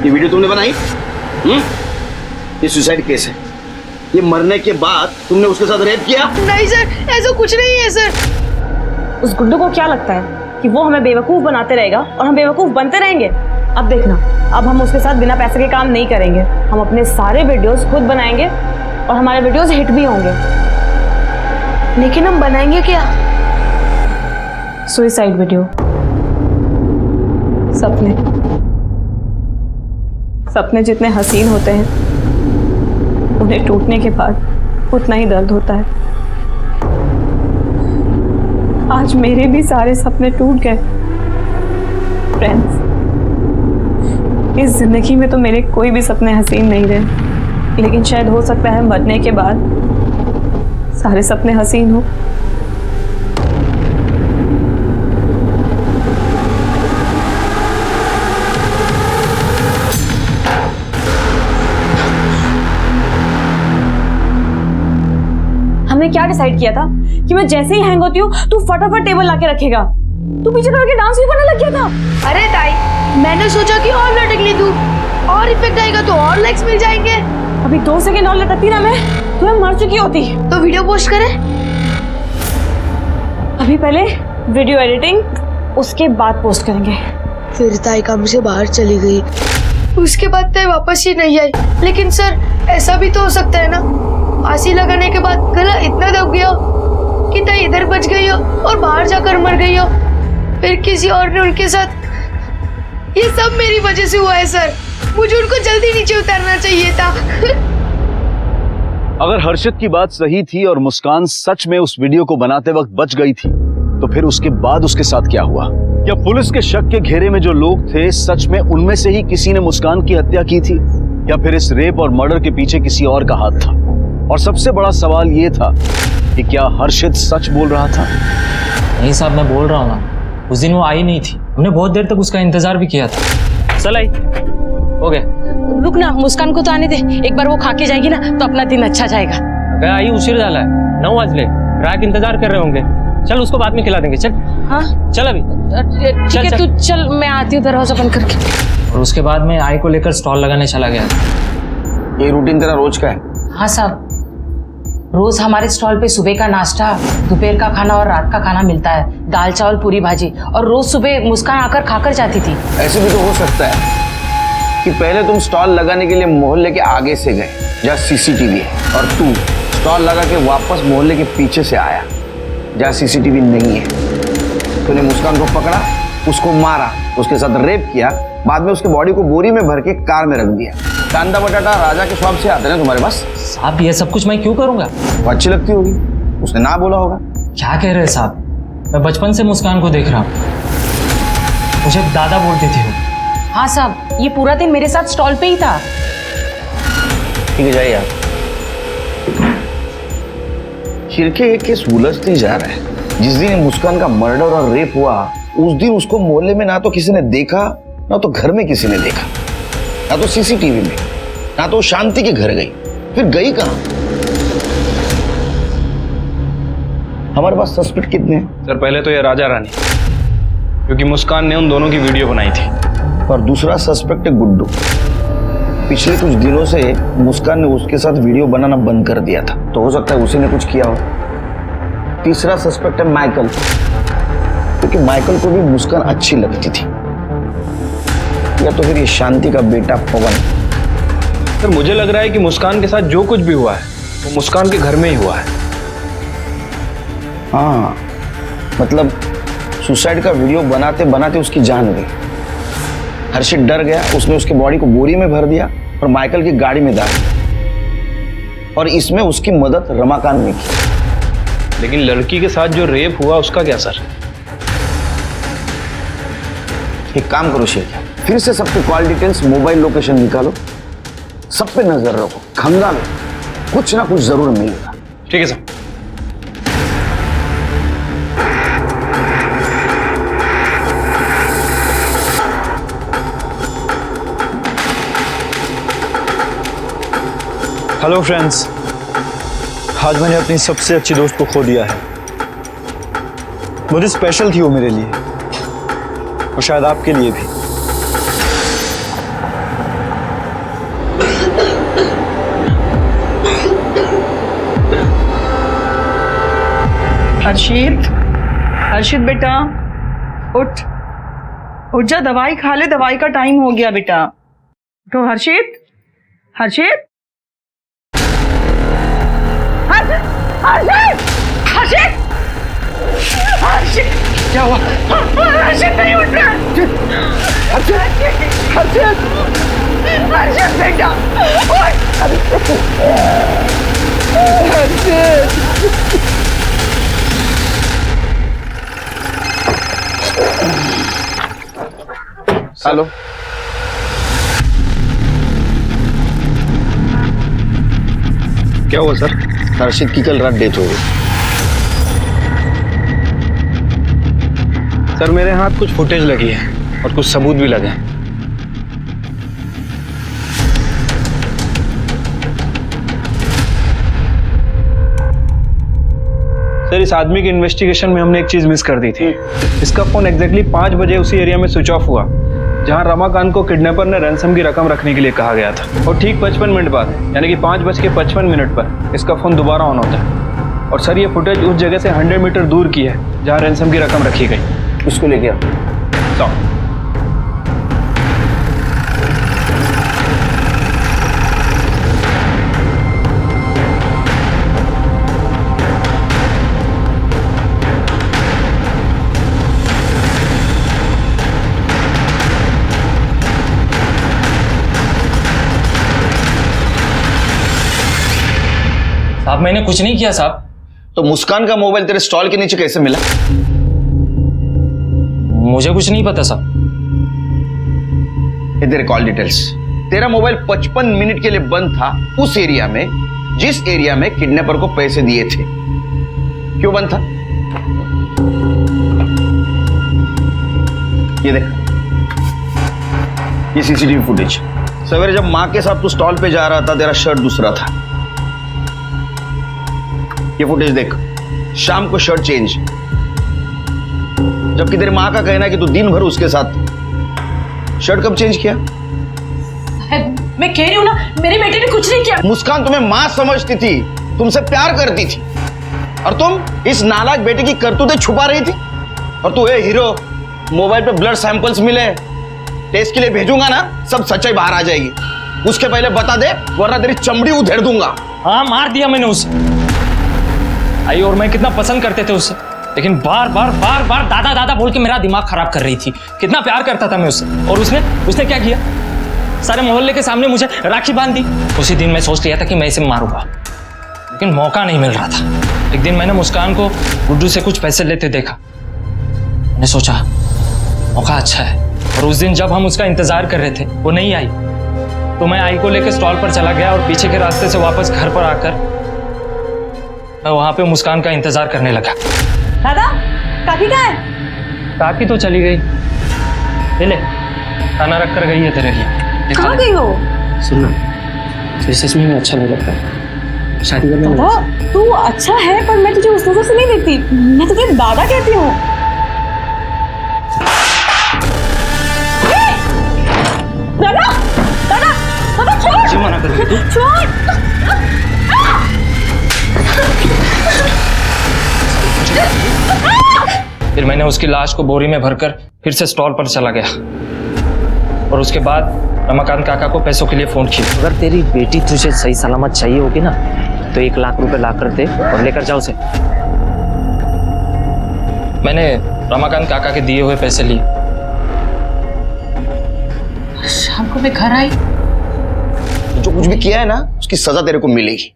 ये वीडियो तुमने बनाई? ये सुसाइड केस है। ये मरने के बाद तुमने उसके साथ रेप किया? नहीं सर, ऐसा कुछ नहीं है सर। उस गुड्डू को क्या लगता है कि वो हमें बेवकूफ बनाते रहेगा और हम बेवकूफ बनते रहेंगे? अब देखना, अब हम उसके साथ बिना पैसे के काम नहीं करेंगे। हम अपने सारे वीडियोस खुद बनाएंगे और हमारे वीडियोस हिट भी होंगे। लेकिन हम बनाएंगे क्या? Suicide video. सपने जितने हसीन होते हैं, उन्हें टूटने के बाद उतना ही दर्द होता है। आज मेरे भी सारे सपने टूट गए। फ्रेंड्स, इस जिंदगी में तो मेरे कोई भी सपने हसीन नहीं रहे, लेकिन शायद हो सकता है मरने के बाद सारे सपने हसीन हो। हमने क्या डिसाइड किया था कि मैं जैसे ही हैंग होती हूँ तू फटाफट टेबल लाके रखेगा। तू पीछे करके डांस भी करने लग गया था। अरे ताई, मैंने सोचा कि और लटक ली तू, और इफेक्ट आएगा तो और लाइक्स मिल जाएंगे। अभी 2 सेकंड और लटकती ना मैं तो मैं मर चुकी होती। तो वीडियो पोस्ट करें? अभी पहले वीडियो एडिटिंग, उसके बाद पोस्ट करेंगे। फिर ताई काम से बाहर चली गई, उसके बाद ताई वापस ही नहीं आई। लेकिन सर, ऐसा भी तो हो सकता है ना, फांसी लगाने के बाद गला इतना दब गया कि ताई इधर बच गई हो और बाहर जाकर मर गई हो, फिर किसी और ने उनके साथ। ये सब मेरी वजह से हुआ है सर। मुझे उनको जल्दी नीचे उतारना चाहिए था। अगर हर्षित की बात सही थी और मुस्कान सच में उस वीडियो को बनाते वक्त बच गई थी, तो फिर उसके बाद उसके साथ क्या हुआ? क्या पुलिस के शक के घेरे में जो लोग थे, सच में उनमें से ही किसी ने मुस्कान की हत्या की थी, या फिर इस रेप और मर्डर के पीछे किसी और का हाथ था? और सबसे बड़ा सवाल यह था कि क्या हर्षित सच बोल रहा था? नहीं साहब, मैं बोल रहा हूँ ना, उस दिन वो आई नहीं थी। हमने बहुत देर तक उसका इंतजार भी किया था। चल आई, हो गया। रुक ना, मुस्कान को तो आने दे। एक बार वो खा के जाएगी ना तो अपना दिन अच्छा जाएगा। गया आई, उशीर डाला है, 9 बजे ग्राहक इंतजार कर रहे होंगे। चल उसको बाद में खिला देंगे। चल। हाँ चल अभी। ठीक है, तू चल, मैं आती हूँ दरवाजा बंद करके। और उसके बाद में आई को लेकर स्टॉल लगाने चला गया। ये रूटीन तेरा रोज का है? हाँ साहब, रोज हमारे स्टॉल पे सुबह का नाश्ता, दोपहर का खाना और रात का खाना मिलता है। दाल चावल पूरी भाजी, और रोज सुबह मुस्कान आकर खाकर जाती थी। ऐसे भी तो हो सकता है कि पहले तुम स्टॉल लगाने के लिए मोहल्ले के आगे से गए जहाँ सीसीटीवी है, और तू स्टॉल लगा के वापस मोहल्ले के पीछे से आया जहाँ सीसीटीवी नहीं है। तूने मुस्कान को पकड़ा, उसको मारा, उसके साथ रेप किया, बाद में उसके बॉडी को बोरी में भर के कार में रख दिया। कांदा बटाटा राजा के शॉप से आते हैं तुम्हारे पास। साहब, ये सब कुछ मैं क्यों करूंगा? वो अच्छी लगती होगी, उसने ना बोला होगा। क्या कह रहे हैं साहब? मैं बचपन से मुस्कान को देख रहा हूँ, मुझे दादा बोलती थी वो। हाँ साहब, ये पूरा दिन मेरे साथ स्टॉल पे ही था। ठीक है, जाइए आप। शिरके ये केस उलझते जा रहा है। जिस दिन मुस्कान का मर्डर और रेप हुआ, उस दिन उसको मोहल्ले में ना तो किसी ने देखा, ना तो घर में किसी ने देखा, ना तो सीसीटीवी में, ना तो शांति के घर गई। फिर गई कहां? हमारे पास सस्पेक्ट कितने हैं? सर, पहले तो ये राजा रानी, क्योंकि मुस्कान ने उन दोनों की वीडियो बनाई थी। और दूसरा सस्पेक्ट है गुड्डू। पिछले कुछ दिनों से मुस्कान ने उसके साथ वीडियो बनाना बंद कर दिया था, तो हो सकता है उसी ने कुछ किया हो। तीसरा सस्पेक्ट है माइकल, क्योंकि माइकल को भी मुस्कान अच्छी लगती थी। या तो फिर ये शांति का बेटा पवन। सर, मुझे लग रहा है कि मुस्कान के साथ जो कुछ भी हुआ है वो मुस्कान के घर में ही हुआ है। हाँ, मतलब सुसाइड का वीडियो बनाते बनाते उसकी जान गई। हर्षित डर गया, उसने उसके बॉडी को बोरी में भर दिया और माइकल की गाड़ी में डाल दिया। और इसमें उसकी मदद रमाकांत ने की। लेकिन लड़की के साथ जो रेप हुआ उसका क्या सर? एक काम करो शेख, फिर से सबके कॉल डिटेल्स, मोबाइल लोकेशन निकालो, सब पे नजर रखो, खंगालो, कुछ ना कुछ जरूर मिलेगा। ठीक है सर। हेलो फ्रेंड्स, आज मैंने अपनी सबसे अच्छी दोस्त को खो दिया है। बहुत स्पेशल थी वो मेरे लिए, और शायद आपके लिए भी। हर्षित, हर्षित बेटा उठ, उठ जा, दवाई खा ले, दवाई का टाइम हो गया बेटा। तो हर्षित, हर्षित, हर्षित, हर्षित, हर्षित, क्या हुआ? हर्षित नहीं उठ रहा। हर्षित, हर्षित, हर्षित बेटा उठ। हर्षित, हेलो, क्या हुआ सर? हर्षित की कल रात डेथ हो गई। सर मेरे हाथ कुछ फुटेज लगी है और कुछ सबूत भी लगे हैं। सर इस आदमी के इन्वेस्टिगेशन में हमने एक चीज मिस कर दी थी। इसका फोन एग्जैक्टली 5 बजे उसी एरिया में स्विच ऑफ हुआ जहां रमाकांत को किडनैपर ने रैंसम की रकम रखने के लिए कहा गया था, और ठीक 55 मिनट बाद, यानी कि 5:55 पर इसका फोन दोबारा ऑन होता है। और सर ये फुटेज उस जगह से 100 मीटर दूर की है जहां रैंसम की रकम रखी गई। उसको लेके आओ। साहब मैंने कुछ नहीं किया साहब। तो मुस्कान का मोबाइल तेरे स्टॉल के नीचे कैसे मिला? मुझे कुछ नहीं पता साहब। ये तेरे कॉल डिटेल्स। तेरा मोबाइल 55 मिनट के लिए बंद था उस एरिया में जिस एरिया में किडनैपर को पैसे दिए थे। क्यों बंद था? ये देख, ये सीसीटीवी फुटेज। सवेरे जब मां के साथ तू स्टॉल पे जा रहा था, तेरा शर्ट दूसरा था। ये फुटेज देख, शाम को शर्ट चेंज, जबकि तेरी मां का कहना है कि तू दिन भर उसके साथ। शर्ट कब चेंज किया? मैं कह रही हूं ना, मेरी बेटी ने कुछ नहीं किया। मुस्कान तुम्हें मां समझती थी, तुमसे प्यार करती थी, और तुम इस नालायक बेटी की करतूतें छुपा रही थी। और तू हीरो, मोबाइल पे ब्लड सैंपल्स मिले, टेस्ट के लिए भेजूंगा ना, सब सच्चाई बाहर आ जाएगी। उसके पहले बता दे, वरना तेरी चमड़ी उधेड़ दूंगा। हाँ मार दिया मैंने उसे। आई और मैं कितना पसंद करते थे उसे, लेकिन बार बार दादा दादा बोल के मेरा दिमाग खराब कर रही थी। कितना प्यार करता था मैं उससे, और उसने क्या किया? सारे मोहल्ले के सामने मुझे राखी बांध दी। उसी दिन मैं सोच लिया था कि मैं इसे मारूंगा, लेकिन मौका नहीं मिल रहा था। एक दिन मैंने मुस्कान को गुड्डू से कुछ पैसे लेते देखा। मैंने सोचा मौका अच्छा है, और उस दिन जब हम उसका इंतजार कर रहे थे वो नहीं आई, तो मैं आई को लेकर स्टॉल पर चला गया, और पीछे के रास्ते से वापस घर पर आकर मैं वहां पे मुस्कान का इंतजार करने लगा। दादा, काकी कहाँ है? काकी तो चली गई। ले खाना रख कर गई है तेरे लिए। कहाँ गई हो? सुनना, सच में अच्छा नहीं लगता शादी करने में। दादा तू अच्छा है, पर मैं तुझे उस नजर से नहीं देखती। मैं तुझे दादा कहती हूँ। दादा दादा दादा छोड़। जी मना कर रही तू। छोड़। फिर मैंने उसकी लाश को बोरी में भरकर फिर से स्टॉल पर चला गया, और उसके बाद रमाकांत काका को पैसों के लिए फोन किया। अगर तेरी बेटी तुझे सही सलामत चाहिए होगी ना, तो 1 लाख रुपए ला कर दे और लेकर जाओ उसे। मैंने रमाकांत काका के दिए हुए पैसे लिए। शाम को मैं घर आई। जो कुछ भी किया है ना, उसकी सजा तेरे को मिलेगी।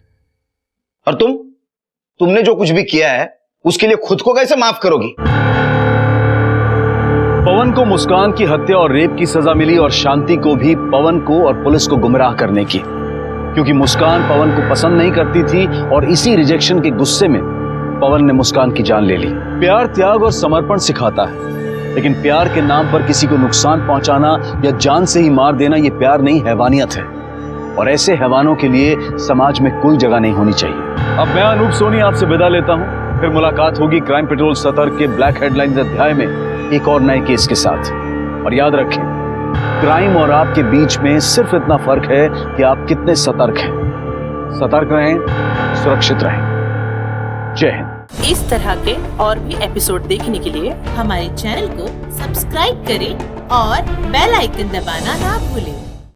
और तुमने जो कुछ भी किया है उसके लिए खुद को कैसे माफ करोगी? पवन को मुस्कान की हत्या और रेप की सजा मिली और शांति को भी पवन को और पुलिस को गुमराह करने की, क्योंकि मुस्कान पवन को पसंद नहीं करती थी और इसी रिजेक्शन के गुस्से में पवन ने मुस्कान की जान ले ली। प्यार त्याग और समर्पण सिखाता है, लेकिन प्यार के नाम पर किसी को नुकसान पहुंचाना या जान से ही मार देना ये प्यार नहीं, हैवानियत है। और ऐसे हैवानों के लिए समाज में कोई जगह नहीं होनी चाहिए। अब मैं अनूप सोनी आपसे विदा लेता हूं, फिर मुलाकात होगी क्राइम पेट्रोल सतर्क के ब्लैक हेडलाइंस अध्याय में एक और नए केस के साथ। और याद रखें, क्राइम और आपके बीच में सिर्फ इतना फर्क है कि आप कितने सतर्क हैं। सतर्क रहें, सुरक्षित रहें। जय हिंद। इस तरह के और भी एपिसोड देखने के लिए हमारे चैनल को सब्सक्राइब करें और बेल आइकन दबाना ना भूलें।